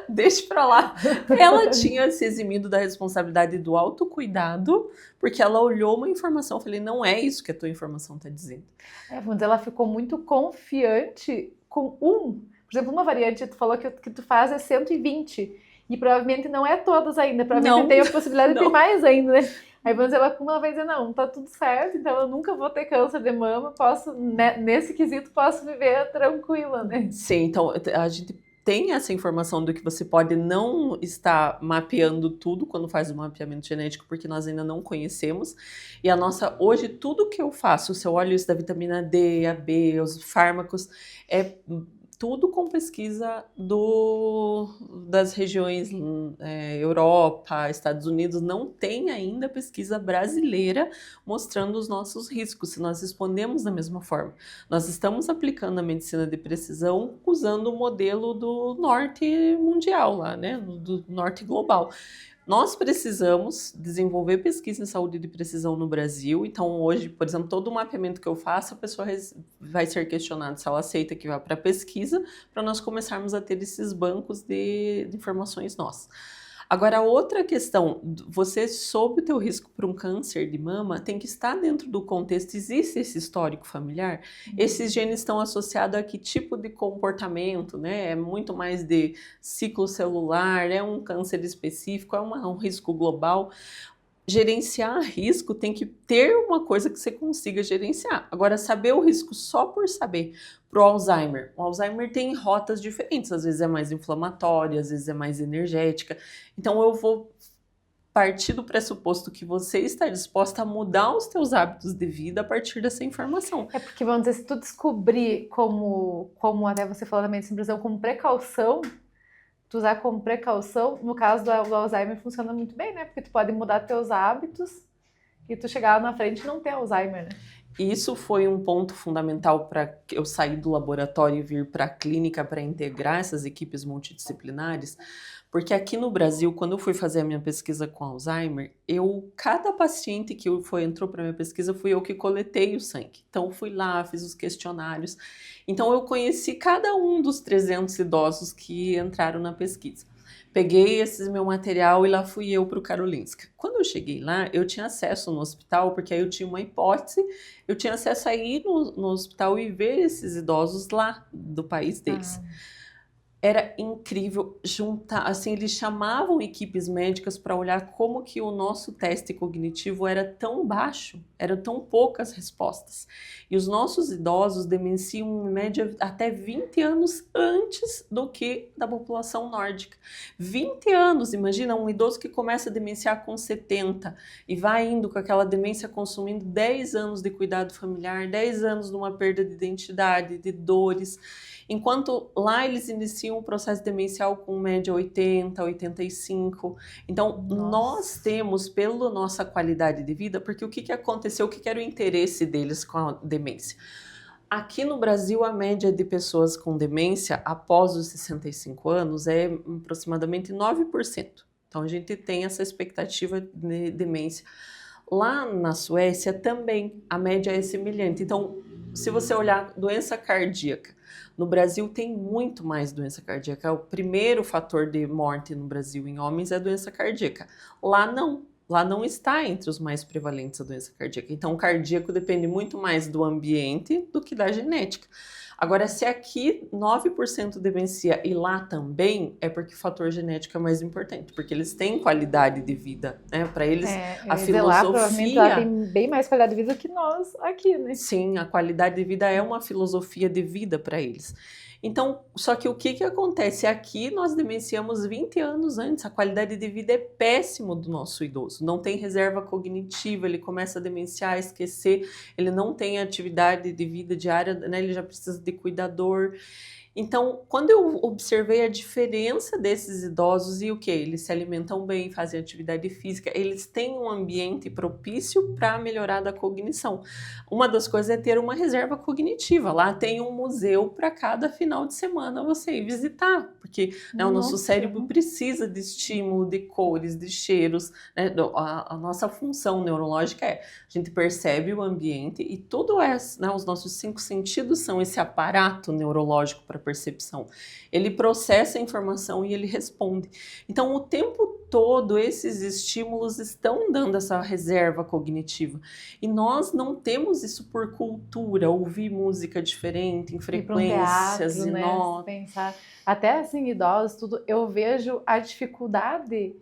Deixa pra lá. Ela tinha se eximido da responsabilidade do autocuidado, porque ela olhou uma informação, eu falei, não é isso que a tua informação está dizendo. Vamos dizer, ela ficou muito confiante com por exemplo, uma variante, tu falou que tu faz é 120, e provavelmente não é todas ainda, provavelmente tem a possibilidade de ter mais ainda, né? Aí vamos dizer, ela vai dizer, não, tá tudo certo, então eu nunca vou ter câncer de mama, posso, nesse quesito, posso viver tranquila, né? Sim, então a gente tem essa informação do que você pode não estar mapeando tudo quando faz o mapeamento genético, porque nós ainda não conhecemos. E hoje, tudo que eu faço, se eu olho isso da vitamina D, a B, os fármacos, é tudo com pesquisa das regiões Europa, Estados Unidos. Não tem ainda pesquisa brasileira mostrando os nossos riscos, se nós respondemos da mesma forma. Nós estamos aplicando a medicina de precisão usando o modelo do norte mundial, lá, né? Do norte global. Nós precisamos desenvolver pesquisa em saúde de precisão no Brasil. Então, hoje, por exemplo, todo o mapeamento que eu faço, a pessoa vai ser questionada se ela aceita que vá para pesquisa, para nós começarmos a ter esses bancos de informações nossas. Agora, outra questão, você soube o teu risco para um câncer de mama, tem que estar dentro do contexto, existe esse histórico familiar? Esses genes estão associados a que tipo de comportamento, né? É muito mais de ciclo celular, é um câncer específico, é um risco global. Gerenciar risco tem que ter uma coisa que você consiga gerenciar. Agora, saber o risco só por saber. Para o Alzheimer. O Alzheimer tem rotas diferentes, às vezes é mais inflamatória, às vezes é mais energética. Então, eu vou partir do pressuposto que você está disposta a mudar os teus hábitos de vida a partir dessa informação. Porque, vamos dizer, se tu descobrir como até você falou da medicina de precisão, como precaução, tu usar como precaução, no caso do Alzheimer funciona muito bem, né? Porque tu pode mudar teus hábitos e tu chegar lá na frente e não ter Alzheimer, né? Isso foi um ponto fundamental para eu sair do laboratório e vir para a clínica para integrar essas equipes multidisciplinares, porque aqui no Brasil, quando eu fui fazer a minha pesquisa com Alzheimer, cada paciente que entrou para a minha pesquisa, fui eu que coletei o sangue. Então, fui lá, fiz os questionários. Então, eu conheci cada um dos 300 idosos que entraram na pesquisa. Peguei esse meu material e lá fui eu para o Karolinska. Quando eu cheguei lá, eu tinha acesso no hospital, porque aí eu tinha uma hipótese, eu tinha acesso a ir no hospital e ver esses idosos lá do país deles. Era incrível juntar, assim, eles chamavam equipes médicas para olhar como que o nosso teste cognitivo era tão baixo, eram tão poucas respostas. E os nossos idosos demenciam, em média, até 20 anos antes do que da população nórdica. 20 anos, imagina, um idoso que começa a demenciar com 70 e vai indo com aquela demência consumindo 10 anos de cuidado familiar, 10 anos de uma perda de identidade, de dores. Enquanto lá eles iniciam o processo demencial com média 80, 85. Então, nós temos, pela nossa qualidade de vida, porque o que aconteceu, o que era o interesse deles com a demência? Aqui no Brasil, a média de pessoas com demência após os 65 anos é aproximadamente 9%. Então, a gente tem essa expectativa de demência. Lá na Suécia também a média é semelhante. Então, se você olhar doença cardíaca, no Brasil tem muito mais doença cardíaca. O primeiro fator de morte no Brasil em homens é a doença cardíaca. Lá não. Lá não está entre os mais prevalentes a doença cardíaca. Então, o cardíaco depende muito mais do ambiente do que da genética. Agora, se aqui 9% demencia e lá também, é porque o fator genético é mais importante, porque eles têm qualidade de vida, né? Para eles, a filosofia... Lá, provavelmente lá tem bem mais qualidade de vida que nós aqui, né? Sim, a qualidade de vida é uma filosofia de vida para eles. Então, só que o que acontece? Aqui nós demenciamos 20 anos antes, a qualidade de vida é péssima do nosso idoso, não tem reserva cognitiva, ele começa a demenciar, a esquecer, ele não tem atividade de vida diária, né? Ele já precisa de cuidador. Então, quando eu observei a diferença desses idosos e o que? Eles se alimentam bem, fazem atividade física, eles têm um ambiente propício para melhorar da cognição. Uma das coisas é ter uma reserva cognitiva. Lá tem um museu para cada final de semana você ir visitar, porque né, o nosso cérebro precisa de estímulo, de cores, de cheiros. Né? A nossa função neurológica a gente percebe o ambiente e tudo é, né, os nossos 5 sentidos são esse aparato neurológico para percepção. Ele processa a informação e ele responde. Então, o tempo todo, esses estímulos estão dando essa reserva cognitiva. E nós não temos isso por cultura, ouvir música diferente, em frequências teatro, né? Pensar. Até assim, idosos, tudo, eu vejo a dificuldade.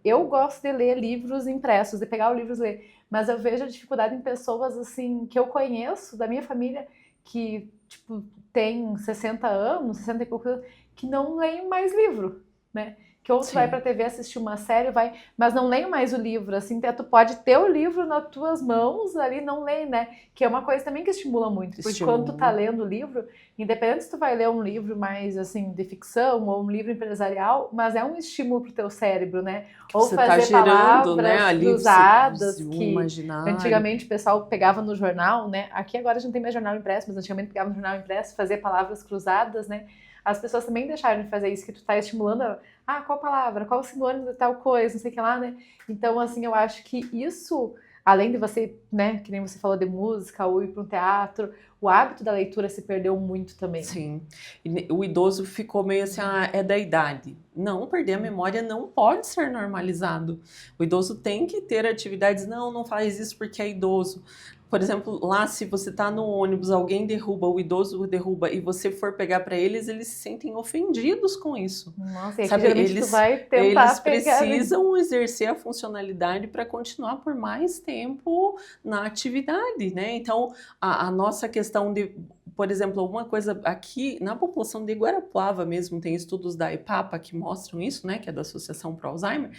Eu gosto de ler livros impressos, de pegar o livro e ler, mas eu vejo a dificuldade em pessoas assim que eu conheço, da minha família, que tipo, tem 60 anos, 60 e poucos anos, que não leem mais livro, né? Que ou tu vai pra TV assistir uma série, mas não leem mais o livro, assim, tu pode ter o livro nas tuas mãos ali, não leem, né? Que é uma coisa também que estimula muito, porque quando tu tá lendo o livro, independente se tu vai ler um livro mais, assim, de ficção ou um livro empresarial, mas é um estímulo pro teu cérebro, né? Ou você fazer tá gerando, palavras né, cruzadas, que imaginário. Antigamente o pessoal pegava no jornal, né? Aqui agora a gente não tem mais jornal impresso, mas antigamente pegava no jornal impresso, fazia palavras cruzadas, né? As pessoas também deixaram de fazer isso, que tu tá estimulando qual palavra, qual sinônimo de tal coisa, não sei o que lá, né? Então, assim, eu acho que isso, além de você, né, que nem você falou de música ou ir para um teatro, o hábito da leitura se perdeu muito também. Sim. E o idoso ficou meio assim, é da idade. Não, perder a memória não pode ser normalizado. O idoso tem que ter atividades, não faz isso porque é idoso. Por exemplo, lá se você está no ônibus, alguém derruba, o idoso derruba e você for pegar para eles, eles se sentem ofendidos com isso. Nossa, e sabe, eles, tu vai tentar eles precisam exercer a funcionalidade para continuar por mais tempo na atividade, né? Então, a nossa questão de, por exemplo, alguma coisa aqui na população de Guarapuava mesmo, tem estudos da EPAPA que mostram isso, né? Que é da Associação pro Alzheimer,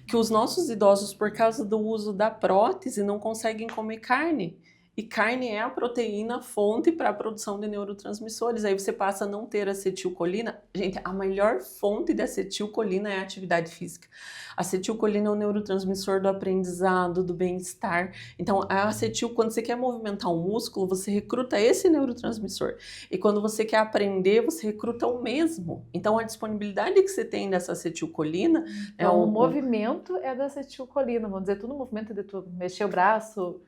que os nossos idosos, por causa do uso da prótese, não conseguem comer carne. E carne é a proteína fonte para a produção de neurotransmissores. Aí você passa a não ter acetilcolina. Gente, a melhor fonte de acetilcolina é a atividade física. A acetilcolina é o neurotransmissor do aprendizado, do bem-estar. Então, quando você quer movimentar um músculo, você recruta esse neurotransmissor. E quando você quer aprender, você recruta o mesmo. Então, a disponibilidade que você tem dessa acetilcolina... Então, o movimento é da acetilcolina. Vamos dizer, tudo movimento de tu mexer o braço...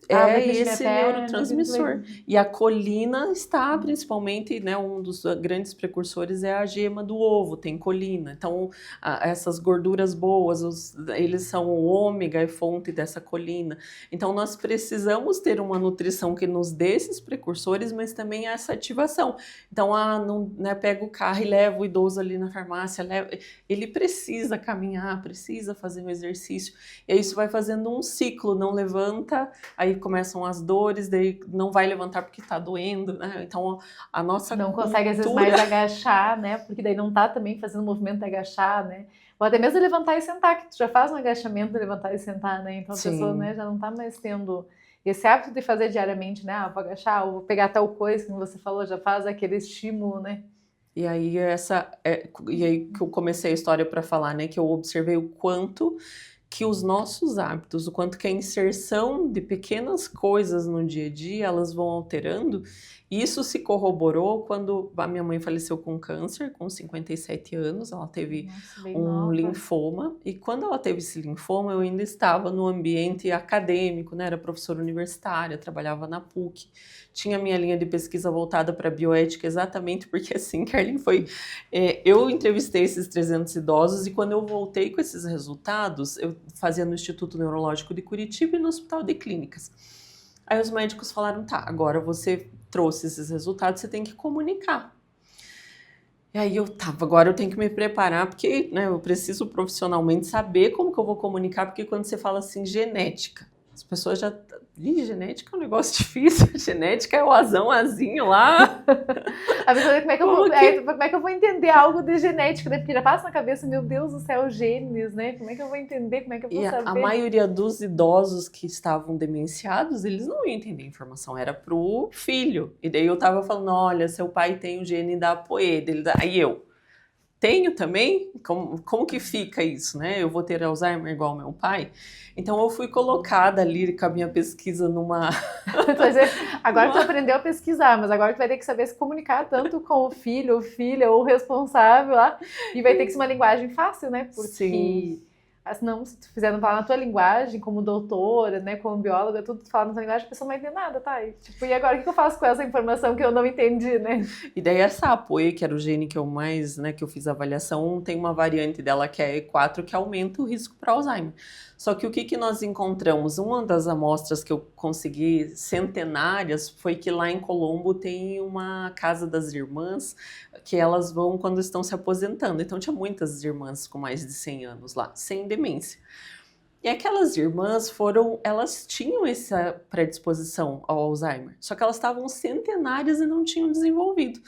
esse neurotransmissor. E a colina está principalmente, né, um dos grandes precursores é a gema do ovo, tem colina. Então, essas gorduras boas, eles são o ômega, é fonte dessa colina. Então, nós precisamos ter uma nutrição que nos dê esses precursores, mas também essa ativação. Então, não, né, pega o carro e leva o idoso ali na farmácia, ele precisa caminhar, precisa fazer um exercício. E aí isso vai fazendo um ciclo, não levanta, aí começam as dores, daí não vai levantar porque tá doendo, né? Então, a nossa não consegue, às vezes, mais agachar, né? Porque daí não tá também fazendo o movimento de agachar, né? Ou até mesmo levantar e sentar, que tu já faz um agachamento de levantar e sentar, né? Então, a pessoa, né, já não tá mais tendo esse hábito de fazer diariamente, né? Vou agachar, ou vou pegar tal coisa, como você falou, já faz aquele estímulo, né? E aí, e aí que eu comecei a história para falar, né? Que eu observei o quanto que os nossos hábitos, o quanto que a inserção de pequenas coisas no dia a dia, elas vão alterando. E isso se corroborou quando a minha mãe faleceu com câncer, com 57 anos, ela teve linfoma. E quando ela teve esse linfoma, eu ainda estava no ambiente acadêmico, né? Era professora universitária, trabalhava na PUC. Tinha minha linha de pesquisa voltada para bioética, exatamente porque assim, Carlin, eu entrevistei esses 300 idosos e quando eu voltei com esses resultados, eu fazia no Instituto Neurológico de Curitiba e no Hospital de Clínicas. Aí os médicos falaram, tá, agora você trouxe esses resultados, você tem que comunicar. E aí agora eu tenho que me preparar, porque, né, eu preciso profissionalmente saber como que eu vou comunicar, porque quando você fala assim, genética, as pessoas já... genética é um negócio difícil, genética é o azinho lá. A pessoa, como é que eu vou entender algo de genética, né? Porque já passa na cabeça, meu Deus do céu, genes, né? Como é que eu vou entender, como é que eu vou saber? A maioria dos idosos que estavam demenciados, eles não iam entender a informação, era pro filho. E daí eu tava falando, olha, seu pai tem o gene da APOE, aí eu... Tenho também? Como que fica isso, né? Eu vou ter Alzheimer igual meu pai? Então, eu fui colocada ali com a minha pesquisa numa... Agora tu aprendeu a pesquisar, mas agora tu vai ter que saber se comunicar tanto com o filho, ou filha, ou o responsável lá, e vai ter que ser uma linguagem fácil, né? Porque... Sim. Senão, se tu fizer falar na tua linguagem, como doutora, né, como bióloga, tudo tu fala na tua linguagem, a pessoa não vai entender nada, tá? E agora o que eu faço com essa informação que eu não entendi, né? E daí essa APOE, que era o gene que eu mais, né, que eu fiz a avaliação, tem uma variante dela que é E4, que aumenta o risco para Alzheimer. Só que o que nós encontramos? Uma das amostras que eu consegui, centenárias, foi que lá em Colombo tem uma casa das irmãs que elas vão quando estão se aposentando. Então tinha muitas irmãs com mais de 100 anos lá, sem demência. E aquelas irmãs elas tinham essa predisposição ao Alzheimer, só que elas estavam centenárias e não tinham desenvolvido.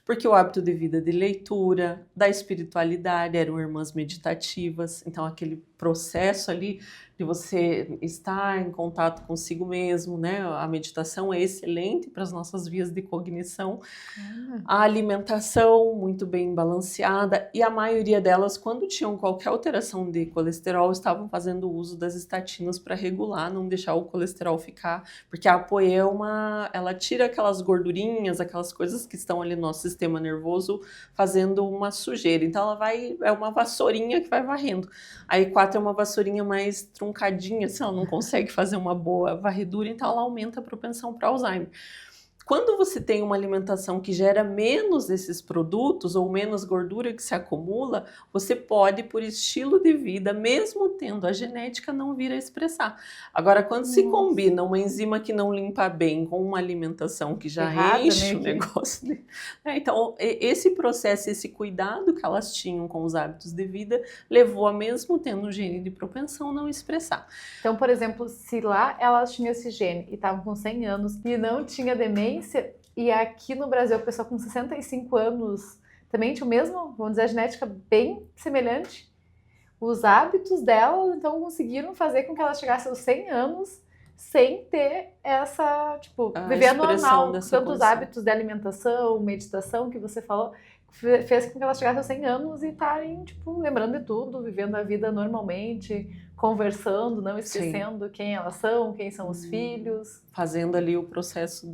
Porque o hábito de vida de leitura, da espiritualidade, eram irmãs meditativas, então aquele processo ali de você estar em contato consigo mesmo, né? A meditação é excelente para as nossas vias de cognição. A alimentação muito bem balanceada e a maioria delas, quando tinham qualquer alteração de colesterol, estavam fazendo uso das estatinas para regular, não deixar o colesterol ficar, porque a APOE ela tira aquelas gordurinhas, aquelas coisas que estão ali no nosso sistema nervoso fazendo uma sujeira. Então é uma vassourinha que vai varrendo. A E4 é uma vassourinha mais truncadinha, assim, ela não consegue fazer uma boa varredura, então ela aumenta a propensão para Alzheimer. Quando você tem uma alimentação que gera menos desses produtos ou menos gordura que se acumula, você pode, por estilo de vida, mesmo tendo a genética, não vir a expressar. Agora, quando se combina uma enzima que não limpa bem com uma alimentação que já enche o negócio... Então, esse processo, esse cuidado que elas tinham com os hábitos de vida, levou a, mesmo tendo um gene de propensão, não expressar. Então, por exemplo, se lá elas tinham esse gene e estavam com 100 anos e não tinha demência, e aqui no Brasil a pessoa com 65 anos também tinha o mesmo, vamos dizer, a genética bem semelhante, os hábitos delas então conseguiram fazer com que ela chegasse aos 100 anos sem ter essa, tipo, A viver expressão normal, dessa tantos consciência. hábitos de alimentação, meditação que você falou, fez com que elas chegassem aos 100 anos e estarem, tipo, lembrando de tudo, vivendo a vida normalmente, conversando, não esquecendo quem elas são, quem são os filhos. Fazendo ali o processo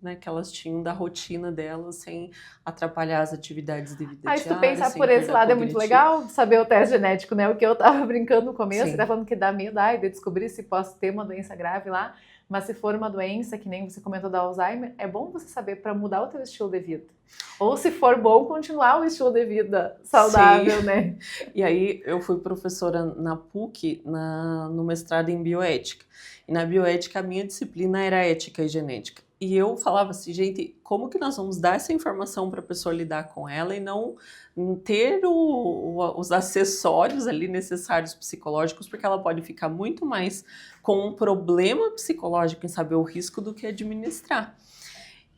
né, que elas tinham da rotina delas, sem atrapalhar as atividades de vida Aí, se tu diária, pensar sem por esse perda lado, é muito cognitiva. legal saber o teste genético, né? O que eu tava brincando no começo, Sim. você tá falando que dá medo, de descobrir se posso ter uma doença grave lá, mas se for uma doença, que nem você comentou da Alzheimer, é bom você saber para mudar o teu estilo de vida. Ou se for bom, continuar o estilo de vida saudável, Sim. né? E aí eu fui professora na PUC, no mestrado em bioética. E na bioética a minha disciplina era ética e genética. E eu falava assim, gente, como que nós vamos dar essa informação para a pessoa lidar com ela e não ter os acessórios ali necessários psicológicos, porque ela pode ficar muito mais com um problema psicológico em saber o risco do que administrar.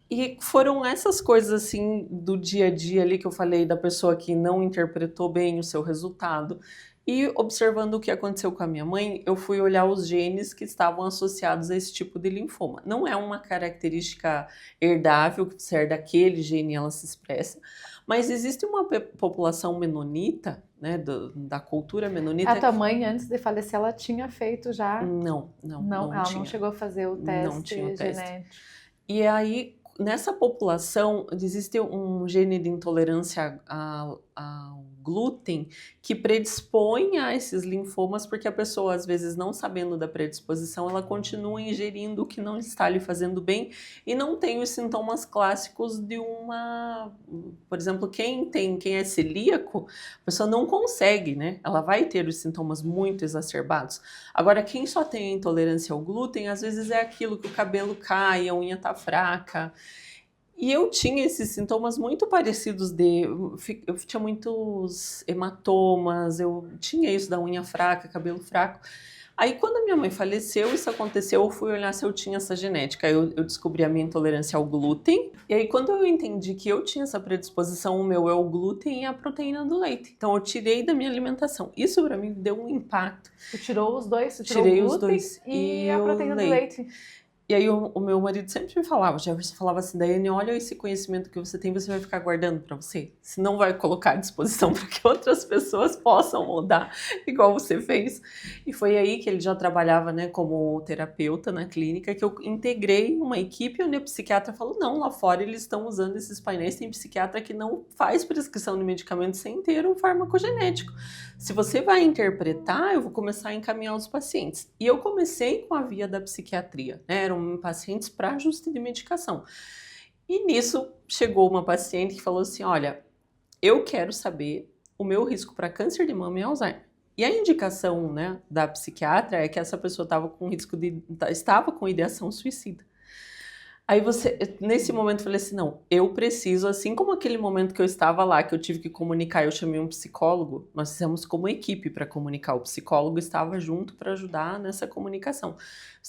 E foram essas coisas assim do dia a dia ali que eu falei da pessoa que não interpretou bem o seu resultado. E observando o que aconteceu com a minha mãe, eu fui olhar os genes que estavam associados a esse tipo de linfoma. Não é uma característica herdável, que se herda daquele gene ela se expressa, mas existe uma população menonita, né, da cultura menonita. A tua mãe, antes de falecer, ela tinha feito já? Não Ela tinha. não chegou a fazer o teste Não tinha o teste. genético. E aí, nessa população, existe um gene de intolerância ao glúten que predispõe a esses linfomas, porque a pessoa, às vezes, não sabendo da predisposição, ela continua ingerindo o que não está lhe fazendo bem e não tem os sintomas clássicos de por exemplo, quem é celíaco, a pessoa não consegue, né? Ela vai ter os sintomas muito exacerbados. Agora, quem só tem intolerância ao glúten, às vezes é aquilo que o cabelo cai, a unha tá fraca. E eu tinha esses sintomas muito parecidos eu tinha muitos hematomas, eu tinha isso da unha fraca, cabelo fraco. Aí, quando a minha mãe faleceu, isso aconteceu, eu fui olhar se eu tinha essa genética. Aí eu descobri a minha intolerância ao glúten. E aí, quando eu entendi que eu tinha essa predisposição, o meu é o glúten e a proteína do leite. Então, eu tirei da minha alimentação. Isso, pra mim, deu um impacto. Tu tirou os dois? Tu Tirei tirou o os glúten dois. e a proteína do leite. E aí o meu marido sempre me falava, o Jefferson falava assim, Daiane, olha esse conhecimento que você tem, você vai ficar guardando para você. Você não vai colocar à disposição para que outras pessoas possam mudar, igual você fez. E foi aí que ele já trabalhava, né, como terapeuta na clínica, que eu integrei uma equipe onde a psiquiatra falou, não, lá fora eles estão usando esses painéis, tem psiquiatra que não faz prescrição de medicamentos sem ter um farmacogenético. Se você vai interpretar, eu vou começar a encaminhar os pacientes. E eu comecei com a via da psiquiatria, né? Eram pacientes para ajuste de medicação. E nisso chegou uma paciente que falou assim, olha, eu quero saber o meu risco para câncer de mama e Alzheimer. E a indicação, né, da psiquiatra é que essa pessoa estava com ideação suicida. Aí nesse momento, eu falei assim, não, eu preciso, assim como aquele momento que eu estava lá, que eu tive que comunicar, eu chamei um psicólogo, nós fizemos como equipe para comunicar, o psicólogo estava junto para ajudar nessa comunicação.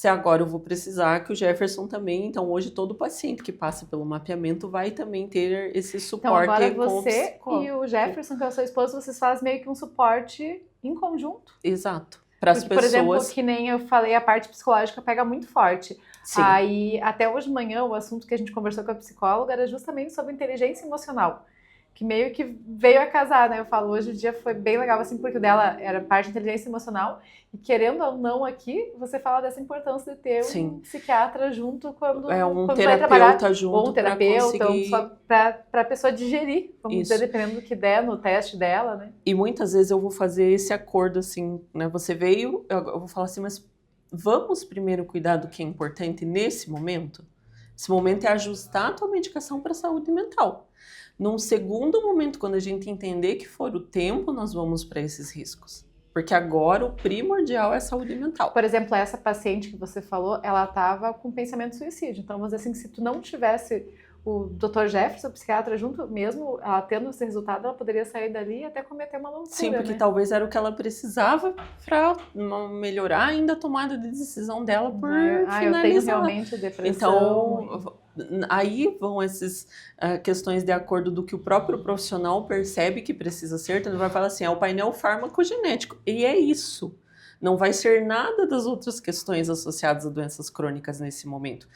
Agora eu vou precisar que o Jefferson também, então hoje todo paciente que passa pelo mapeamento vai também ter esse suporte. Então agora você e o Jefferson, que é o seu esposo, vocês fazem meio que um suporte em conjunto. Exato. Para as pessoas. Por exemplo, que nem eu falei, a parte psicológica pega muito forte. Sim. Aí, até hoje de manhã, o assunto que a gente conversou com a psicóloga era justamente sobre inteligência emocional, que meio que veio a casar, né? Eu falo, hoje o dia foi bem legal, assim, porque o dela era parte de inteligência emocional, e querendo ou não aqui, você fala dessa importância de ter um psiquiatra junto quando um quando terapeuta vai trabalhar, junto, ou um terapeuta, conseguir... para a pessoa digerir, vamos dizer, dependendo do que der no teste dela, né? E muitas vezes eu vou fazer esse acordo, assim, né? Você veio, eu vou falar assim, mas vamos primeiro cuidar do que é importante nesse momento? Esse momento é ajustar a tua medicação para a saúde mental. Num segundo momento, quando a gente entender que for o tempo, nós vamos para esses riscos. Porque agora o primordial é a saúde mental. Por exemplo, essa paciente que você falou, ela estava com pensamento de suicídio. Então, vamos dizer assim, se tu não tivesse o Dr. Jefferson, o psiquiatra, junto mesmo, ela tendo esse resultado, ela poderia sair dali e até cometer uma loucura. Sim, porque né? talvez era o que ela precisava para melhorar ainda a tomada de decisão dela por finalizar. Eu tenho realmente depressão. Então, aí vão essas questões de acordo do que o próprio profissional percebe que precisa ser. Então, ele vai falar assim, é o painel farmacogenético. E é isso. Não vai ser nada das outras questões associadas a doenças crônicas nesse momento.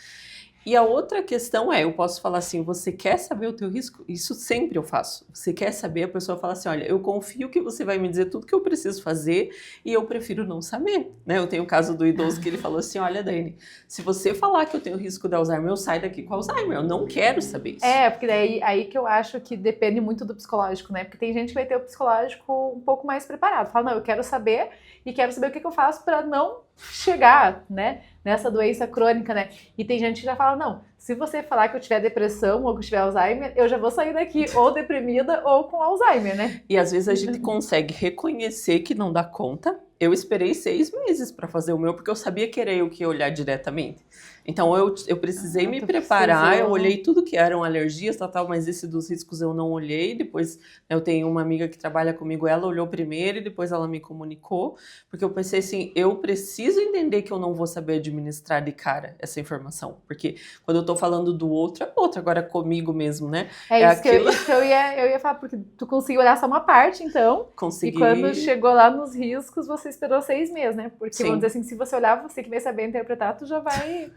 E a outra questão eu posso falar assim, você quer saber o teu risco? Isso sempre eu faço. Você quer saber, a pessoa fala assim, olha, eu confio que você vai me dizer tudo que eu preciso fazer e eu prefiro não saber, né? Eu tenho o caso do idoso que ele falou assim, olha, Dani, se você falar que eu tenho risco de Alzheimer, eu saio daqui com Alzheimer, eu não quero saber isso. Porque daí aí que eu acho que depende muito do psicológico, né? Porque tem gente que vai ter o psicológico um pouco mais preparado. Fala, não, eu quero saber e quero saber o que eu faço para não chegar, né, nessa doença crônica, né? E tem gente que já fala, não, se você falar que eu tiver depressão ou que eu tiver Alzheimer, eu já vou sair daqui ou deprimida ou com Alzheimer, né? E às vezes a gente consegue reconhecer que não dá conta. Eu esperei 6 meses para fazer o meu, porque eu sabia que era eu que ia olhar diretamente. Então eu precisei me preparar, eu olhei tudo que eram alergias, tal, mas esse dos riscos eu não olhei. Depois eu tenho uma amiga que trabalha comigo, ela olhou primeiro e depois ela me comunicou, porque eu pensei assim, eu preciso entender que eu não vou saber administrar de cara essa informação, porque quando eu tô falando do outro, é outro, agora comigo mesmo, né? Isso que eu ia falar, porque tu conseguiu olhar só uma parte, então. Consegui. E quando chegou lá nos riscos, você esperou 6 meses, né? Porque, Sim. vamos dizer assim, se você olhar, você que vai saber interpretar, tu já vai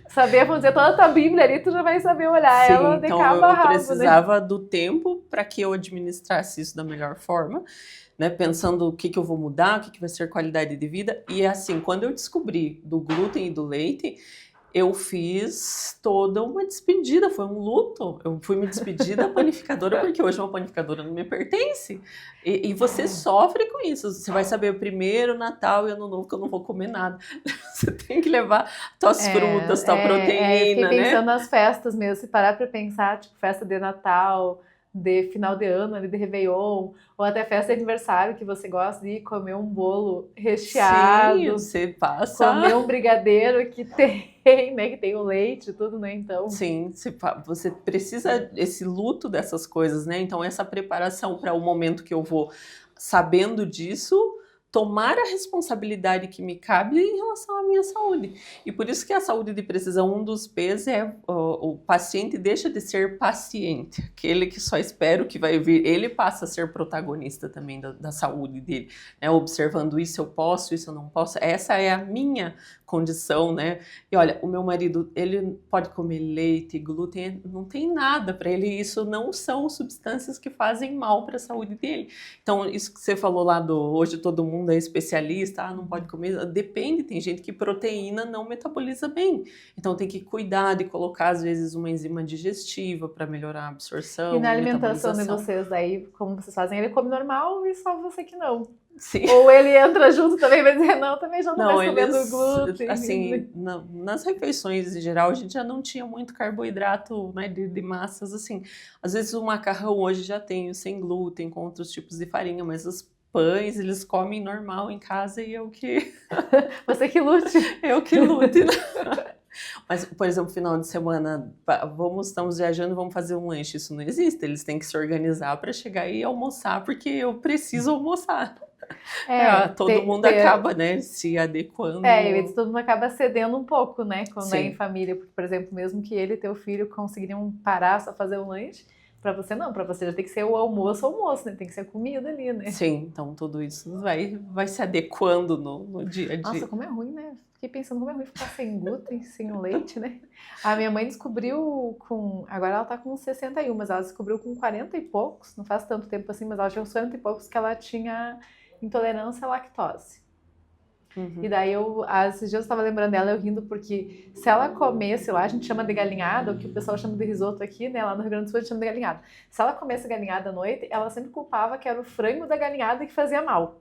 saber, vamos dizer, toda a tua Bíblia ali, tu já vai saber olhar. Sim, ela de então cabo a rabo, eu precisava do tempo para que eu administrasse isso da melhor forma, né? Pensando o que eu vou mudar, o que vai ser qualidade de vida. E assim, quando eu descobri do glúten e do leite, eu fiz toda uma despedida, foi um luto. Eu fui me despedir da panificadora, porque hoje uma panificadora não me pertence. E você sofre com isso. Você vai saber o primeiro Natal e Ano Novo que eu não vou comer nada. Você tem que levar tuas frutas, tua proteína, eu fiquei pensando né? nas festas mesmo, se parar pra pensar, tipo, festa de Natal, de final de ano, ali de Réveillon, ou até festa de aniversário, que você gosta de ir comer um bolo recheado. Sim, você passa... Comer um brigadeiro que tem, né, que tem o leite e tudo, né, então... Sim, você precisa esse luto dessas coisas, né? Então essa preparação para o momento que eu vou sabendo disso, tomar a responsabilidade que me cabe em relação à minha saúde. E por isso que a saúde de precisão, um dos P's é o paciente deixa de ser paciente, aquele que só espera o que vai vir, ele passa a ser protagonista também da saúde dele, né? Observando isso eu posso, isso eu não posso, essa é a minha condição, né? E olha, o meu marido, ele pode comer leite, glúten, não tem nada para ele, isso não são substâncias que fazem mal para a saúde dele. Então, isso que você falou lá hoje todo mundo é especialista, não pode comer, depende, tem gente que proteína não metaboliza bem, então tem que cuidar de colocar às vezes uma enzima digestiva para melhorar a absorção. E na alimentação de vocês daí, como vocês fazem, ele come normal e só você que não? Sim. Ou ele entra junto também e vai dizer, não, também já não vai comendo glúten. Assim, nas refeições em geral, a gente já não tinha muito carboidrato, né, de massas, assim. Às vezes o macarrão hoje já tem sem glúten, com outros tipos de farinha, mas os pães, eles comem normal em casa e eu que... Você que lute. Eu que lute, né? Mas, por exemplo, final de semana, estamos viajando, vamos fazer um lanche. Isso não existe, eles têm que se organizar para chegar e almoçar, porque eu preciso almoçar. Todo mundo acaba, né, se adequando. Todo mundo acaba cedendo um pouco, né, quando é em família. Porque, por exemplo, mesmo que ele e teu filho conseguiriam parar só fazer um lanche, para você não, para você já tem que ser o almoço, né, tem que ser a comida ali, né. Sim, então tudo isso vai se adequando no dia a dia. Nossa, como é ruim, né? Fiquei pensando como é ruim ficar sem glúten, sem o leite, né? A minha mãe descobriu agora ela tá com 61, mas ela descobriu com 40 e poucos, não faz tanto tempo assim, mas ela tinha uns 40 e poucos que ela tinha intolerância à lactose. E daí esses dias eu estava lembrando dela, eu rindo, porque se ela comesse lá, a gente chama de galinhada, o que o pessoal chama de risoto aqui, né, lá no Rio Grande do Sul a gente chama de galinhada. Se ela comesse galinhada à noite, ela sempre culpava que era o frango da galinhada que fazia mal.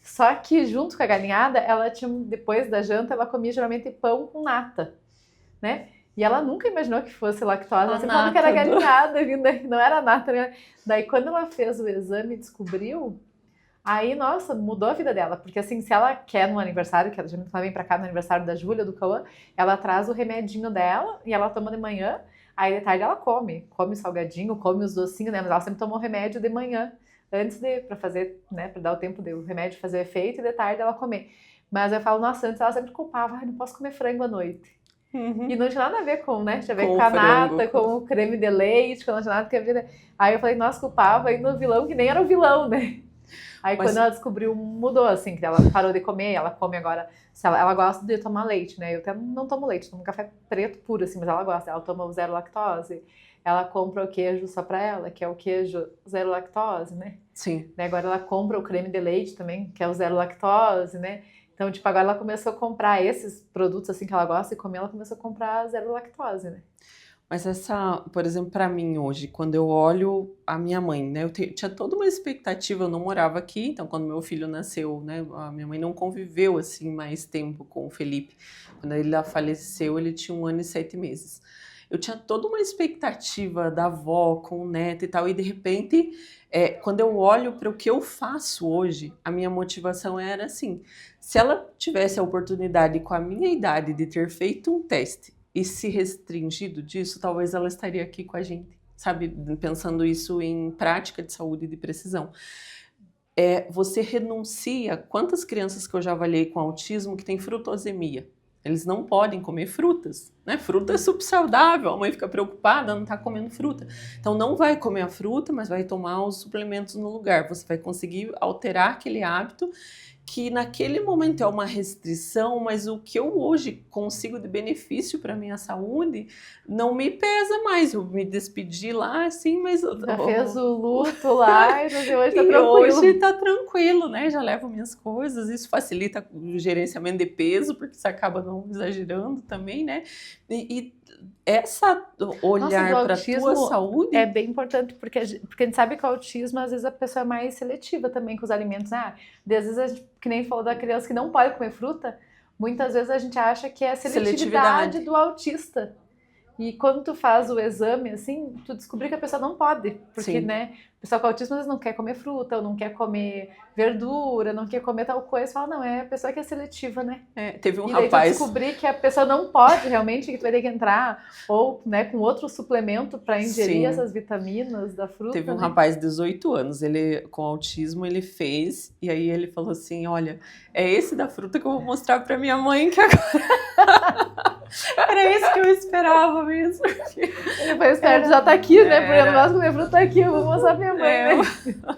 Só que junto com a galinhada, ela tinha, depois da janta, ela comia geralmente pão com nata, né? E ela nunca imaginou que fosse lactose, ela sempre falava que era galinhada, não era nata, né? Daí quando ela fez o exame e descobriu, aí, nossa, mudou a vida dela, porque assim, se ela quer no aniversário, que ela já vem pra cá no aniversário da Júlia, do Cauã, ela traz o remedinho dela e ela toma de manhã, aí de tarde ela come o salgadinho, come os docinhos, né? Mas ela sempre tomou remédio de manhã, pra fazer, né, pra dar o tempo do remédio fazer o efeito e de tarde ela comer. Mas eu falo, nossa, antes ela sempre culpava, não posso comer frango à noite. E não tinha nada a ver com, né? Tinha a ver com a nata, com o creme de leite, com não tinha nada a ver. Aí eu falei, nossa, culpava, e no vilão que nem era o vilão, né? Aí Mas- quando ela descobriu, mudou, assim, que ela parou de comer, ela come agora, se ela gosta de tomar leite, né? Eu até não tomo leite, tomo café preto puro, assim, mas ela gosta, ela toma o zero lactose, ela compra o queijo só pra ela, que é o queijo zero lactose, né? Sim. Né, agora ela compra o creme de leite também, que é o zero lactose, né? Então, tipo, agora ela começou a comprar esses produtos, assim, que ela gosta de comer, ela começou a comprar zero lactose, né? Mas por exemplo, para mim hoje, quando eu olho a minha mãe, né, tinha toda uma expectativa, eu não morava aqui, então quando meu filho nasceu, né, a minha mãe não conviveu assim mais tempo com o Felipe. Quando ele faleceu, ele tinha 1 ano e 7 meses. Eu tinha toda uma expectativa da avó com o neto e tal, e de repente, quando eu olho para o que eu faço hoje, a minha motivação era assim: se ela tivesse a oportunidade com a minha idade de ter feito um teste e se restringido disso, talvez ela estaria aqui com a gente, sabe? Pensando isso em prática de saúde de precisão. Você renuncia. Quantas crianças que eu já avaliei com autismo que têm frutosemia? Eles não podem comer frutas, né? Fruta é super saudável, a mãe fica preocupada, não está comendo fruta. Então não vai comer a fruta, mas vai tomar os suplementos no lugar. Você vai conseguir alterar aquele hábito que naquele momento é uma restrição, mas o que eu hoje consigo de benefício para minha saúde não me pesa mais. Eu me despedi lá, assim, mas Já fez o luto lá e hoje tá e tranquilo. hoje tá tranquilo, né? Já levo minhas coisas, isso facilita o gerenciamento de peso, porque você acaba não exagerando também, né? E essa olhar Nossa, do para tua autismo saúde é bem importante, porque a gente sabe que o autismo, às vezes, a pessoa é mais seletiva também com os alimentos. Às vezes, que nem falou da criança que não pode comer fruta, muitas vezes a gente acha que é a seletividade do autista. E quando tu faz o exame, assim, tu descobri que a pessoa não pode. Porque, Sim. né, o pessoal com autismo às vezes não quer comer fruta, ou não quer comer verdura, não quer comer tal coisa. Fala, não, é a pessoa que é seletiva, né? Teve um E daí rapaz. tu descobrir que a pessoa não pode realmente, que tu vai ter que entrar, ou, né, com outro suplemento para ingerir Sim. essas vitaminas da fruta. Teve um né? rapaz de 18 anos, ele com autismo, ele fez, e aí ele falou assim: olha, é esse da fruta que eu vou mostrar pra minha mãe que agora. Era isso que eu esperava mesmo. Ele foi esperto, já tá aqui, né? Porque eu não gosto de comer fruta aqui, eu vou mostrar pra minha mãe, né?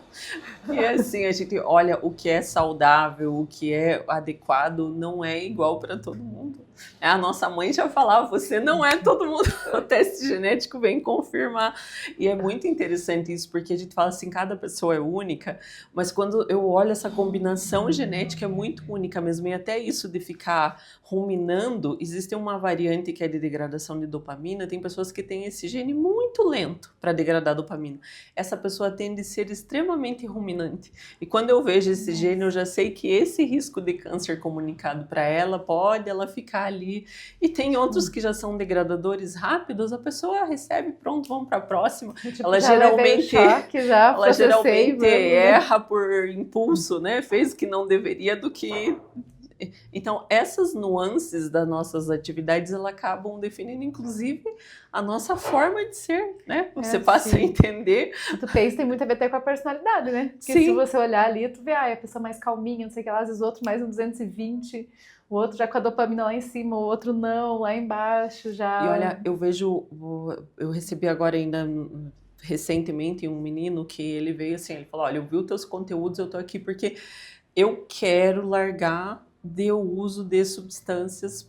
E assim, a gente olha o que é saudável, o que é adequado, não é igual para todo mundo. A nossa mãe já falava, você não é todo mundo. O teste genético vem confirmar. E é muito interessante isso, porque a gente fala assim, cada pessoa é única, mas quando eu olho essa combinação genética é muito única mesmo. E até isso de ficar ruminando, existe uma variante que é de degradação de dopamina, tem pessoas que têm esse gene muito lento para degradar dopamina. Essa pessoa tende a ser extremamente ruminante. E quando eu vejo esse gene, eu já sei que esse risco de câncer comunicado para ela, pode ela ficar ali. E tem outros que já são degradadores rápidos, a pessoa recebe, pronto, vamos para a próxima. Tipo, Ela geralmente, ela geralmente erra por impulso, né? Fez o que não deveria do que... Então, essas nuances das nossas atividades, elas acabam definindo, inclusive, a nossa forma de ser, né? Você passa a entender. O tu pensa tem muito a ver até com a personalidade, né? Porque Sim. se você olhar ali, tu vê, é a pessoa mais calminha, não sei o que lá, às vezes o outro mais um 220, o outro já com a dopamina lá em cima, o outro não, lá embaixo já. E olha, eu recebi agora ainda... recentemente um menino que ele veio assim, ele falou, olha, eu vi os teus conteúdos, eu tô aqui porque eu quero largar o uso de substâncias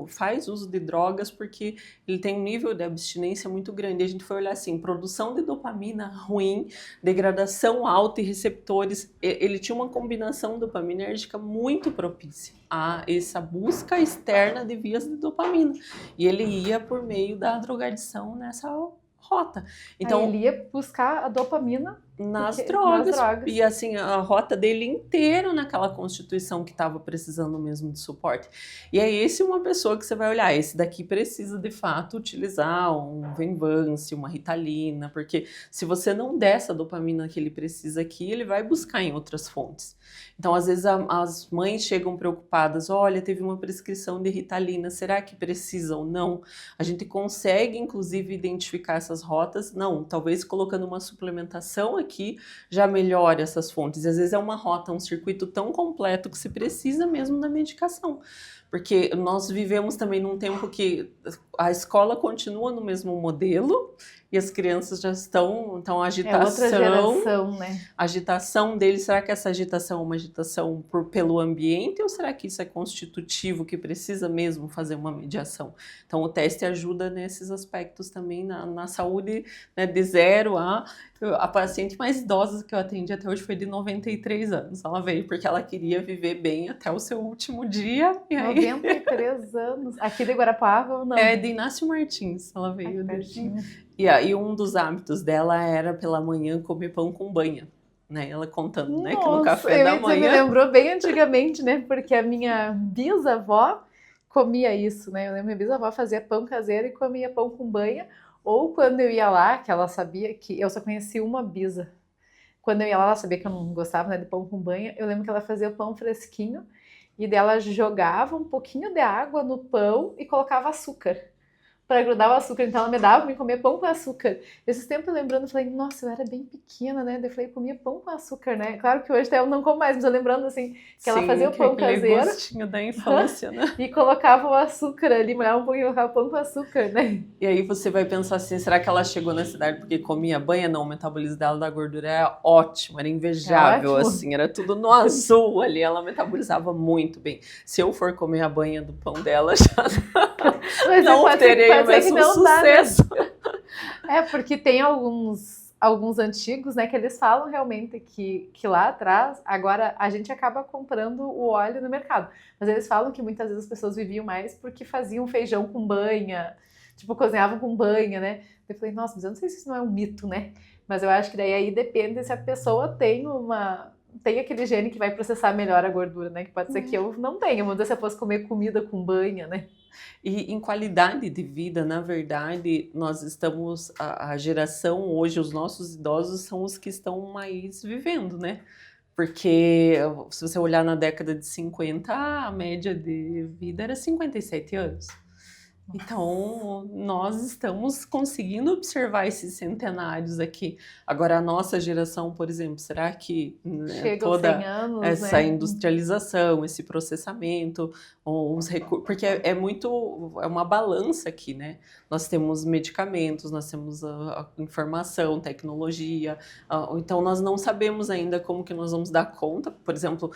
faz uso de drogas porque ele tem um nível de abstinência muito grande. E a gente foi olhar assim, produção de dopamina ruim, degradação alta e receptores. Ele tinha uma combinação dopaminérgica muito propícia a essa busca externa de vias de dopamina. E ele ia por meio da drogadição nessa rota. Então, ele ia buscar a dopamina nas drogas. E assim, a rota dele inteira naquela constituição que estava precisando mesmo de suporte. E é esse uma pessoa que você vai olhar, esse daqui precisa de fato utilizar um Venvance, uma Ritalina, porque se você não der essa dopamina que ele precisa aqui, ele vai buscar em outras fontes. Então, às vezes, as mães chegam preocupadas, olha, teve uma prescrição de Ritalina, será que precisa ou não? A gente consegue, inclusive, identificar essas rotas? Não, talvez colocando uma suplementação aqui já melhore essas fontes. E às vezes é uma rota, um circuito tão completo que se precisa mesmo da medicação. Porque nós vivemos também num tempo que a escola continua no mesmo modelo e as crianças já estão, então a É outra agitação, geração, né? a agitação deles, será que essa agitação é uma agitação pelo ambiente ou será que isso é constitutivo, que precisa mesmo fazer uma mediação? Então o teste ajuda nesses aspectos também na saúde, né, de 0 a paciente mais idosa que eu atendi até hoje foi de 93 anos. Ela veio porque ela queria viver bem até o seu último dia. E aí... 93 anos. Aqui de Guarapuava ou não? É de Inácio Martins, ela veio. E aí um dos hábitos dela era pela manhã comer pão com banha. Né? Ela contando, Nossa, né, que no café da manhã... me lembrou bem antigamente, né? Porque a minha bisavó comia isso, né? Eu lembro que minha bisavó fazia pão caseiro e comia pão com banha. Ou quando eu ia lá, que ela sabia que... Eu só conheci uma bisa. Quando eu ia lá, ela sabia que eu não gostava, né, de pão com banha. Eu lembro que ela fazia o pão fresquinho e dela jogava um pouquinho de água no pão e colocava açúcar para grudar o açúcar. Então ela me dava para comer pão com açúcar. Esses tempos eu lembrando, eu falei, nossa, eu era bem pequena, né? Eu falei, eu comia pão com açúcar, né? Claro que hoje até eu não como mais, mas eu lembrando assim, que ela fazia o pão caseiro. Gostinho da infância, né? E colocava o açúcar ali, molhava um pouquinho e colocava pão com açúcar, né? E aí você vai pensar assim, será que ela chegou na cidade porque comia banha? Não, o metabolismo dela da gordura era ótimo, era invejável, assim, era tudo no azul ali, ela metabolizava muito bem. Se eu for comer a banha do pão dela, já mas não terei o mesmo sucesso. Né? É, porque tem alguns antigos, né, que eles falam realmente que lá atrás, agora a gente acaba comprando o óleo no mercado, mas eles falam que muitas vezes as pessoas viviam mais porque faziam feijão com banha, tipo, cozinhavam com banha, né? Eu falei, nossa, mas eu não sei se isso não é um mito, né? Mas eu acho que daí aí depende se a pessoa tem aquele gene que vai processar melhor a gordura, né? Que pode ser que eu não tenha, vamos dizer, se eu fosse comer comida com banha, né? E em qualidade de vida, na verdade, nós estamos, a geração hoje, os nossos idosos são os que estão mais vivendo, né? Porque se você olhar na década de 50, a média de vida era 57 anos. Então, nós estamos conseguindo observar esses centenários aqui. Agora, a nossa geração, por exemplo, será que chega toda 100 anos, essa né? industrialização, esse processamento, os recursos, porque é uma balança aqui, né? Nós temos medicamentos, nós temos a informação, tecnologia, então nós não sabemos ainda como que nós vamos dar conta. Por exemplo,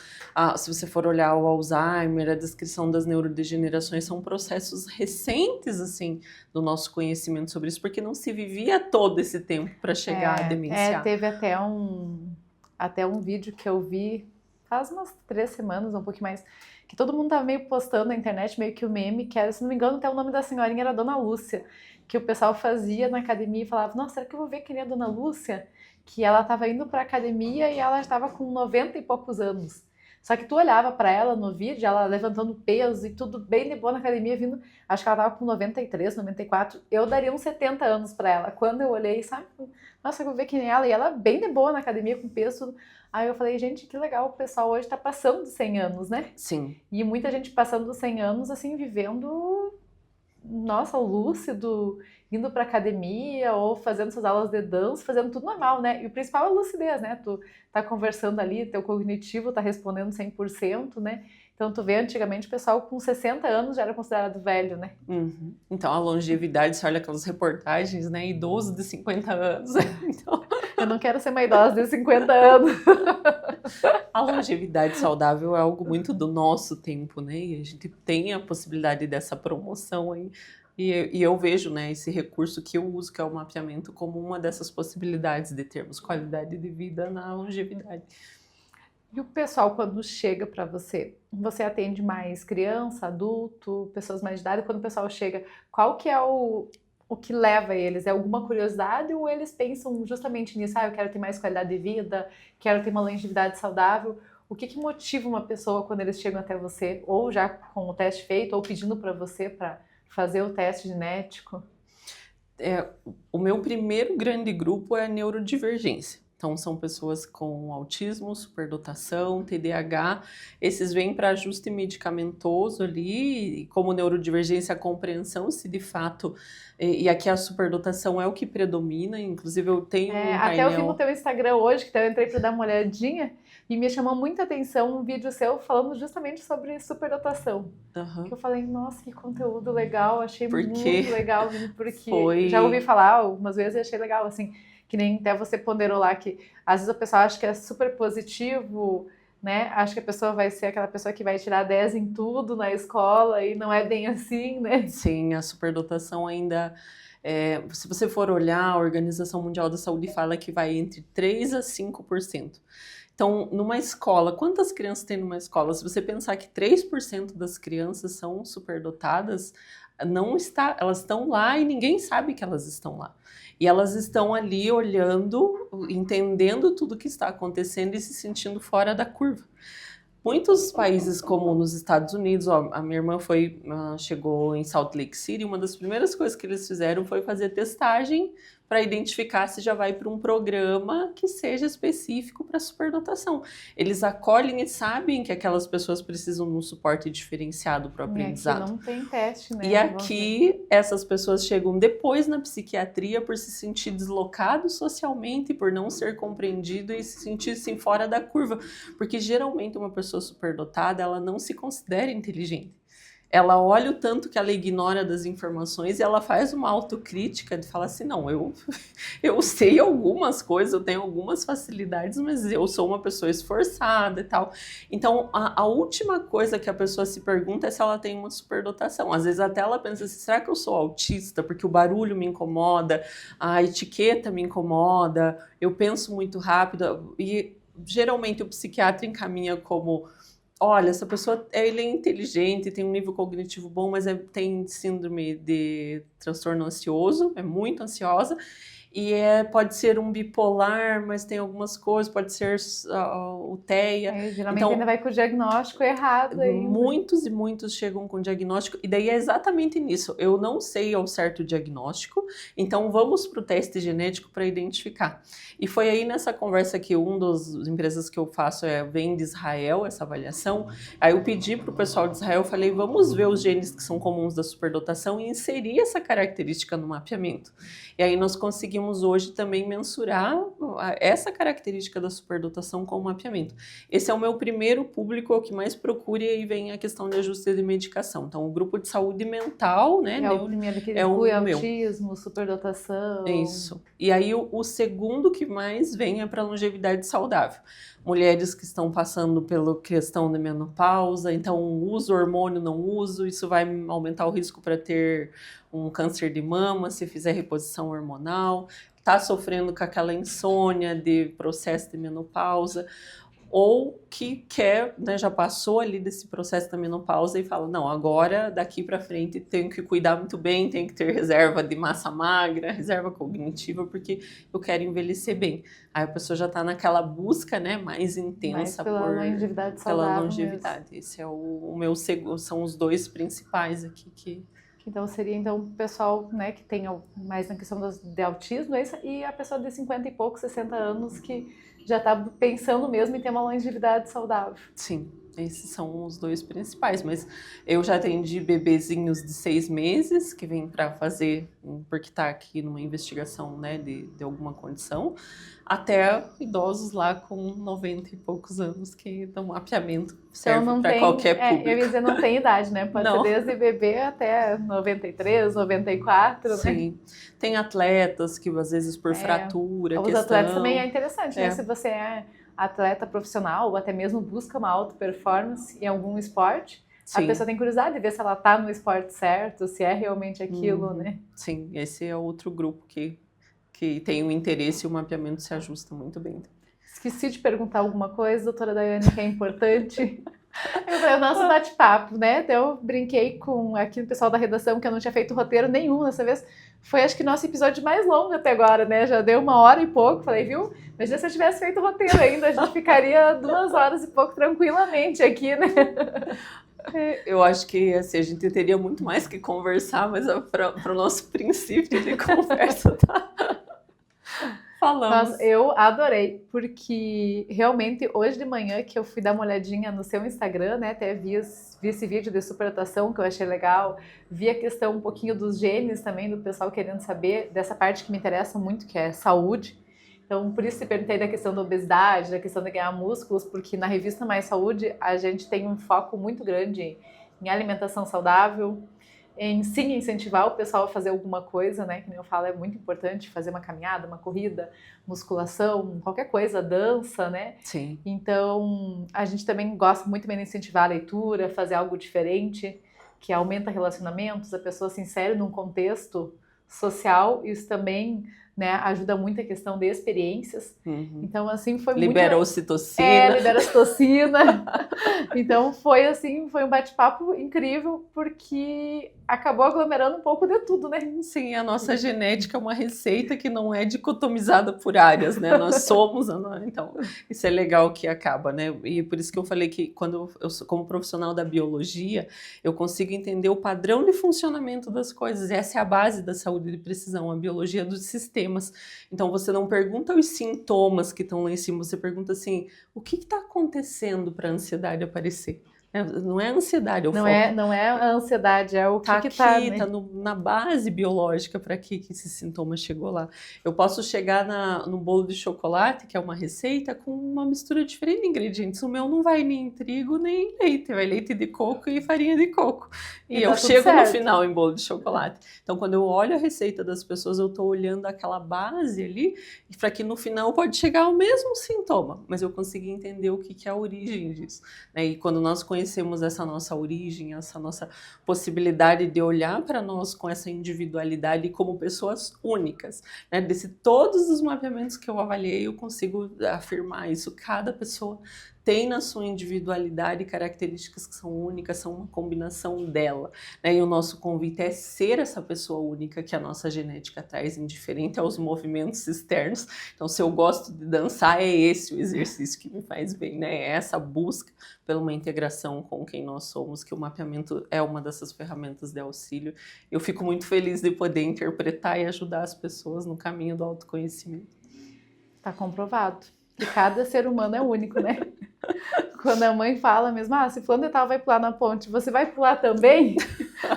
se você for olhar o Alzheimer, a descrição das neurodegenerações, são processos recentes, assim, do nosso conhecimento sobre isso, porque não se vivia todo esse tempo para chegar a demenciar. Teve até um vídeo que eu vi faz umas 3 semanas, um pouquinho mais, que todo mundo tava meio postando na internet, meio que o meme, que era, se não me engano, até o nome da senhorinha era Dona Lúcia, que o pessoal fazia na academia e falava, nossa, será que eu vou ver quem é a Dona Lúcia? Que ela tava indo pra academia e ela estava com 90 e poucos anos. Só que tu olhava pra ela no vídeo, ela levantando peso e tudo bem de boa na academia, vindo, acho que ela tava com 93, 94, eu daria uns 70 anos pra ela. Quando eu olhei, sabe, nossa, eu vou ver quem é ela, e ela bem de boa na academia, com peso, tudo. Aí eu falei, gente, que legal, o pessoal hoje tá passando dos 100 anos, né? Sim. E muita gente passando dos 100 anos, assim, vivendo, nossa, lúcido, indo pra academia ou fazendo suas aulas de dança, fazendo tudo normal, né? E o principal é a lucidez, né? Tu tá conversando ali, teu cognitivo tá respondendo 100%, né? Então tu vê, antigamente o pessoal com 60 anos já era considerado velho, né? Uhum. Então a longevidade, você olha aquelas reportagens, né? Idoso de 50 anos. Então... Eu não quero ser uma idosa de 50 anos. A longevidade saudável é algo muito do nosso tempo, né? E a gente tem a possibilidade dessa promoção aí. E eu vejo, né, esse recurso que eu uso, que é o mapeamento, como uma dessas possibilidades de termos qualidade de vida na longevidade. E o pessoal, quando chega para você, você atende mais criança, adulto, pessoas mais de idade? Quando o pessoal chega, qual que é o que leva eles? É alguma curiosidade ou eles pensam justamente nisso? Eu quero ter mais qualidade de vida, quero ter uma longevidade saudável. O que motiva uma pessoa quando eles chegam até você, ou já com o teste feito, ou pedindo para você para fazer o teste genético? O meu primeiro grande grupo é a neurodivergência. Então, são pessoas com autismo, superdotação, TDAH. Esses vêm para ajuste medicamentoso ali, como neurodivergência, a compreensão, se de fato... E aqui a superdotação é o que predomina. Inclusive, eu tenho um Até eu vi no painel... teu Instagram hoje, que eu entrei para dar uma olhadinha, e me chamou muita atenção um vídeo seu falando justamente sobre superdotação. Aham. Que eu falei, nossa, que conteúdo legal, achei Porque muito legal, porque foi- já ouvi falar algumas vezes e achei legal, assim, que nem até você ponderou lá, que às vezes a pessoa acha que é super positivo, né? Acha que a pessoa vai ser aquela pessoa que vai tirar 10 em tudo na escola e não é bem assim, né? Sim, a superdotação ainda... se você for olhar, a Organização Mundial da Saúde fala que vai entre 3% a 5%. Então, numa escola, quantas crianças tem numa escola? Se você pensar que 3% das crianças são superdotadas, elas estão lá e ninguém sabe que elas estão lá. E elas estão ali olhando, entendendo tudo que está acontecendo e se sentindo fora da curva. Muitos países, como nos Estados Unidos, a minha irmã chegou em Salt Lake City, uma das primeiras coisas que eles fizeram foi fazer testagem para identificar se já vai para um programa que seja específico para superdotação. Eles acolhem e sabem que aquelas pessoas precisam de um suporte diferenciado para o aprendizado. Aqui não tem teste, né? E aqui, essas pessoas chegam depois na psiquiatria por se sentir deslocado socialmente, por não ser compreendido e se sentir assim, fora da curva. Porque geralmente uma pessoa superdotada, ela não se considera inteligente. Ela olha o tanto que ela ignora das informações e ela faz uma autocrítica de falar assim, não, eu sei algumas coisas, eu tenho algumas facilidades, mas eu sou uma pessoa esforçada e tal. Então, a última coisa que a pessoa se pergunta é se ela tem uma superdotação. Às vezes até ela pensa assim, será que eu sou autista? Porque o barulho me incomoda, a etiqueta me incomoda, eu penso muito rápido. E geralmente o psiquiatra encaminha como... Olha, essa pessoa ele é inteligente, tem um nível cognitivo bom, mas tem síndrome de transtorno ansioso, é muito ansiosa, e pode ser um bipolar, mas tem algumas coisas, pode ser o TEA. Geralmente ainda vai com o diagnóstico errado ainda. Muitos e muitos chegam com diagnóstico, e daí é exatamente nisso. Eu não sei ao certo o diagnóstico, então vamos para o teste genético para identificar. E foi aí nessa conversa que uma das empresas que eu faço vem de Israel, essa avaliação. Aí eu pedi para o pessoal de Israel, falei, vamos ver os genes que são comuns da superdotação e inserir essa característica no mapeamento. E aí nós conseguimos hoje também mensurar essa característica da superdotação com o mapeamento. Esse é o meu primeiro público, é o que mais procura, e aí vem a questão de ajuste de medicação. Então, o grupo de saúde mental, né? É o primeiro que inclui autismo, superdotação. Isso. E aí o segundo que mais vem é para longevidade saudável. Mulheres que estão passando pela questão da menopausa, então uso hormônio, não uso, isso vai aumentar o risco para ter um câncer de mama se fizer reposição hormonal, está sofrendo com aquela insônia de processo de menopausa, ou que quer, né, já passou ali desse processo da menopausa e fala, não, agora daqui para frente tenho que cuidar muito bem, tenho que ter reserva de massa magra, reserva cognitiva, porque eu quero envelhecer bem. Aí a pessoa já está naquela busca, né, mais intensa pela longevidade saudável. Pela longevidade. Mesmo. Esse é o meu segundo, são os dois principais aqui que... Então, seria o pessoal, né, que tem mais na questão de autismo, e a pessoa de 50 e poucos, 60 anos, que já está pensando mesmo em ter uma longevidade saudável. Sim, esses são os dois principais, mas eu já atendi bebezinhos de 6 meses que vêm para fazer, porque está aqui numa investigação, né, de alguma condição, até idosos lá com 90 e poucos anos, que dão mapeamento, serve então para qualquer público. Eu ia dizer, não tem idade, né? Pode ser desde bebê até 93, 94, Sim. Né? Tem atletas que às vezes por fratura, os atletas também é interessante, né? Se você é atleta profissional ou até mesmo busca uma alta performance em algum esporte, sim, a pessoa tem curiosidade de ver se ela está no esporte certo, se é realmente aquilo, né? Sim, esse é outro grupo que tem um interesse e o mapeamento se ajusta muito bem. Esqueci de perguntar alguma coisa, doutora Daiane, que é importante. Eu falei, o nosso bate-papo, né? Eu brinquei com aqui o pessoal da redação que eu não tinha feito roteiro nenhum dessa vez. Foi, acho que, nosso episódio mais longo até agora, né? Já deu 1 hora e pouco. Falei, viu? Imagina se eu tivesse feito roteiro ainda, a gente ficaria 2 horas e pouco tranquilamente aqui, né? Eu acho que assim, a gente teria muito mais que conversar, mas para o nosso princípio de conversa tá falamos. Mas eu adorei, porque realmente hoje de manhã que eu fui dar uma olhadinha no seu Instagram, né, até vi esse vídeo de superação que eu achei legal, vi a questão um pouquinho dos genes também, do pessoal querendo saber dessa parte que me interessa muito, que é saúde. Então, por isso eu perguntei da questão da obesidade, da questão de ganhar músculos, porque na revista Mais Saúde a gente tem um foco muito grande em alimentação saudável, em sim incentivar o pessoal a fazer alguma coisa, né? Que nem eu falo, é muito importante fazer uma caminhada, uma corrida, musculação, qualquer coisa, dança, né? Sim. Então, a gente também gosta muito bem de incentivar a leitura, fazer algo diferente, que aumenta relacionamentos, a pessoa se insere num contexto social, isso também, né, ajuda muito a questão de experiências. Então, assim, foi libera muito... ocitocina. Libera ocitocina. Então, foi assim, foi um bate-papo incrível, porque acabou aglomerando um pouco de tudo, né? Sim, a nossa genética é uma receita que não é dicotomizada por áreas, né? Nós somos, então, isso é legal que acaba, né? E por isso que eu falei que quando eu sou como profissional da biologia, eu consigo entender o padrão de funcionamento das coisas. Essa é a base da saúde de precisão, a biologia dos sistemas. Então, você não pergunta os sintomas que estão lá em cima, você pergunta assim, o que está acontecendo para a ansiedade aparecer? Não é a ansiedade, é o foco. Não é a ansiedade, é o tá que aqui, tá, né? tá na base biológica para que esse sintoma chegou lá. Eu posso chegar no bolo de chocolate, que é uma receita, com uma mistura diferente de ingredientes. O meu não vai nem trigo, nem leite, vai leite de coco e farinha de coco. E eu chego no final em bolo de chocolate. Então, quando eu olho a receita das pessoas, eu estou olhando aquela base ali, para que no final pode chegar ao mesmo sintoma, mas eu consegui entender o que é a origem disso, né? E quando nós conhecemos essa nossa origem, essa nossa possibilidade de olhar para nós com essa individualidade como pessoas únicas, né? Desse todos os mapeamentos que eu avaliei, eu consigo afirmar isso. Cada pessoa tem na sua individualidade características que são únicas, são uma combinação dela, né? E o nosso convite é ser essa pessoa única que a nossa genética traz, indiferente aos movimentos externos. Então, se eu gosto de dançar, é esse o exercício que me faz bem, né? É essa busca por uma integração com quem nós somos, que o mapeamento é uma dessas ferramentas de auxílio. Eu fico muito feliz de poder interpretar e ajudar as pessoas no caminho do autoconhecimento. Tá comprovado que cada ser humano é único, né? Quando a mãe fala mesmo, se fulano de tal vai pular na ponte, você vai pular também?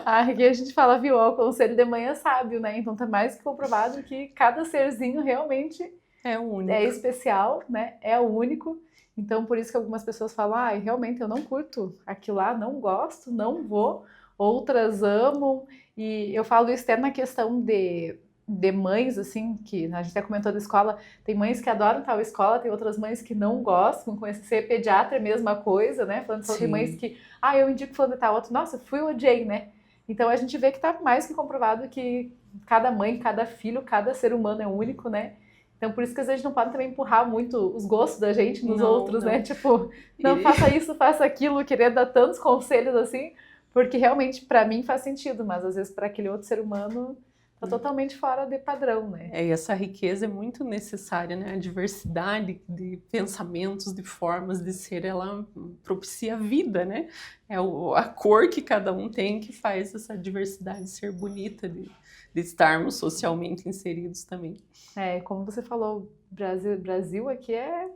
Aqui a gente fala, viu, o conselho de mãe é sábio, né? Então tá mais que comprovado que cada serzinho realmente é único, é especial, né? É único. Então por isso que algumas pessoas falam, realmente eu não curto aquilo lá, não gosto, não vou. Outras amam. E eu falo isso até na questão de mães, assim, que a gente até comentou da escola, tem mães que adoram tal escola, tem outras mães que não gostam, ser pediatra é a mesma coisa, né? Falando sobre mães que, eu indico falando de tal, outro, nossa, fui odiei, né? Então a gente vê que tá mais que comprovado que cada mãe, cada filho, cada ser humano é único, né? Então por isso que às vezes a gente não pode também empurrar muito os gostos da gente nos outros, né? Tipo, não faça isso, faça aquilo, querer dar tantos conselhos assim, porque realmente para mim faz sentido, mas às vezes para aquele outro ser humano tá totalmente fora de padrão, né? E essa riqueza é muito necessária, né? A diversidade de pensamentos, de formas de ser, ela propicia a vida, né? É a cor que cada um tem que faz essa diversidade ser bonita, de estarmos socialmente inseridos também. Como você falou, Brasil aqui é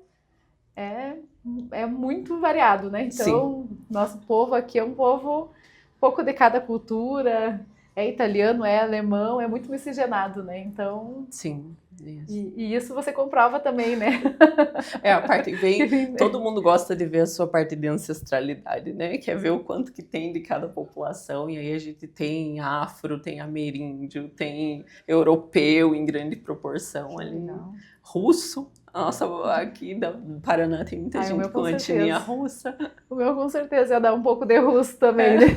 muito variado, né? Então, nosso povo aqui é um povo um pouco de cada cultura, é italiano, é alemão, é muito miscigenado, né? Então... Sim. E isso você comprova também, né? A parte bem... Todo mundo gosta de ver a sua parte de ancestralidade, né? Quer ver o quanto que tem de cada população. E aí a gente tem afro, tem ameríndio, tem europeu em grande proporção ali. Legal. Russo. Nossa, aqui no Paraná tem muita gente com etnia russa. O meu com certeza ia dar um pouco de russo também, né?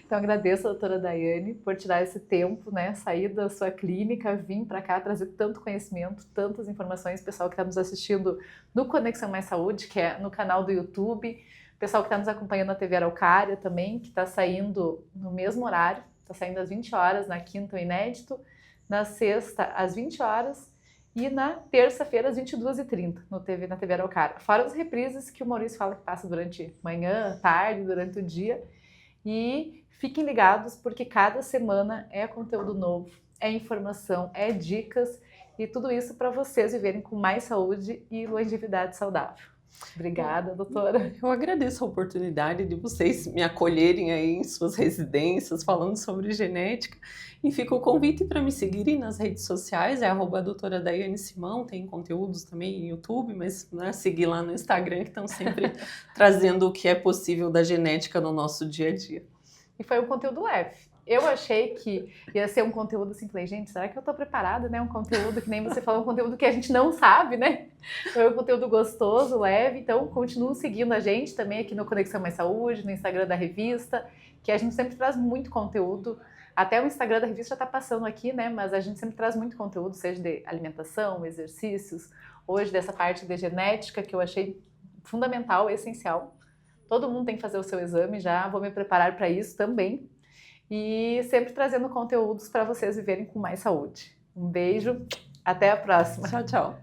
Então agradeço a doutora Daiane por tirar esse tempo, né, sair da sua clínica, vir para cá, trazer tanto conhecimento, tantas informações, pessoal que está nos assistindo no Conexão Mais Saúde, que é no canal do YouTube, pessoal que está nos acompanhando na TV Araucária também, que está saindo no mesmo horário, está saindo às 20 horas, na quinta o inédito, na sexta às 20 horas e na terça-feira às 22h30 na TV Araucária. Fora as reprises que o Maurício fala que passa durante manhã, tarde, durante o dia. E fiquem ligados porque cada semana é conteúdo novo, é informação, é dicas e tudo isso para vocês viverem com mais saúde e longevidade saudável. Obrigada, doutora. Eu agradeço a oportunidade de vocês me acolherem aí em suas residências, falando sobre genética. E fica o convite para me seguirem nas redes sociais, é @doutora Daiane Simão, tem conteúdos também em YouTube, mas seguir lá no Instagram, que estão sempre trazendo o que é possível da genética no nosso dia a dia. E foi um conteúdo leve. Eu achei que ia ser um conteúdo assim, falei, gente, será que eu tô preparada, né? Um conteúdo que nem você falou, um conteúdo que a gente não sabe, né? Foi um conteúdo gostoso, leve, então continuem seguindo a gente também aqui no Conexão Mais Saúde, no Instagram da revista, que a gente sempre traz muito conteúdo. Até o Instagram da revista já tá passando aqui, né? Mas a gente sempre traz muito conteúdo, seja de alimentação, exercícios, hoje dessa parte de genética, que eu achei fundamental, essencial. Todo mundo tem que fazer o seu exame já, vou me preparar para isso também. E sempre trazendo conteúdos para vocês viverem com mais saúde. Um beijo, até a próxima. Tchau, tchau.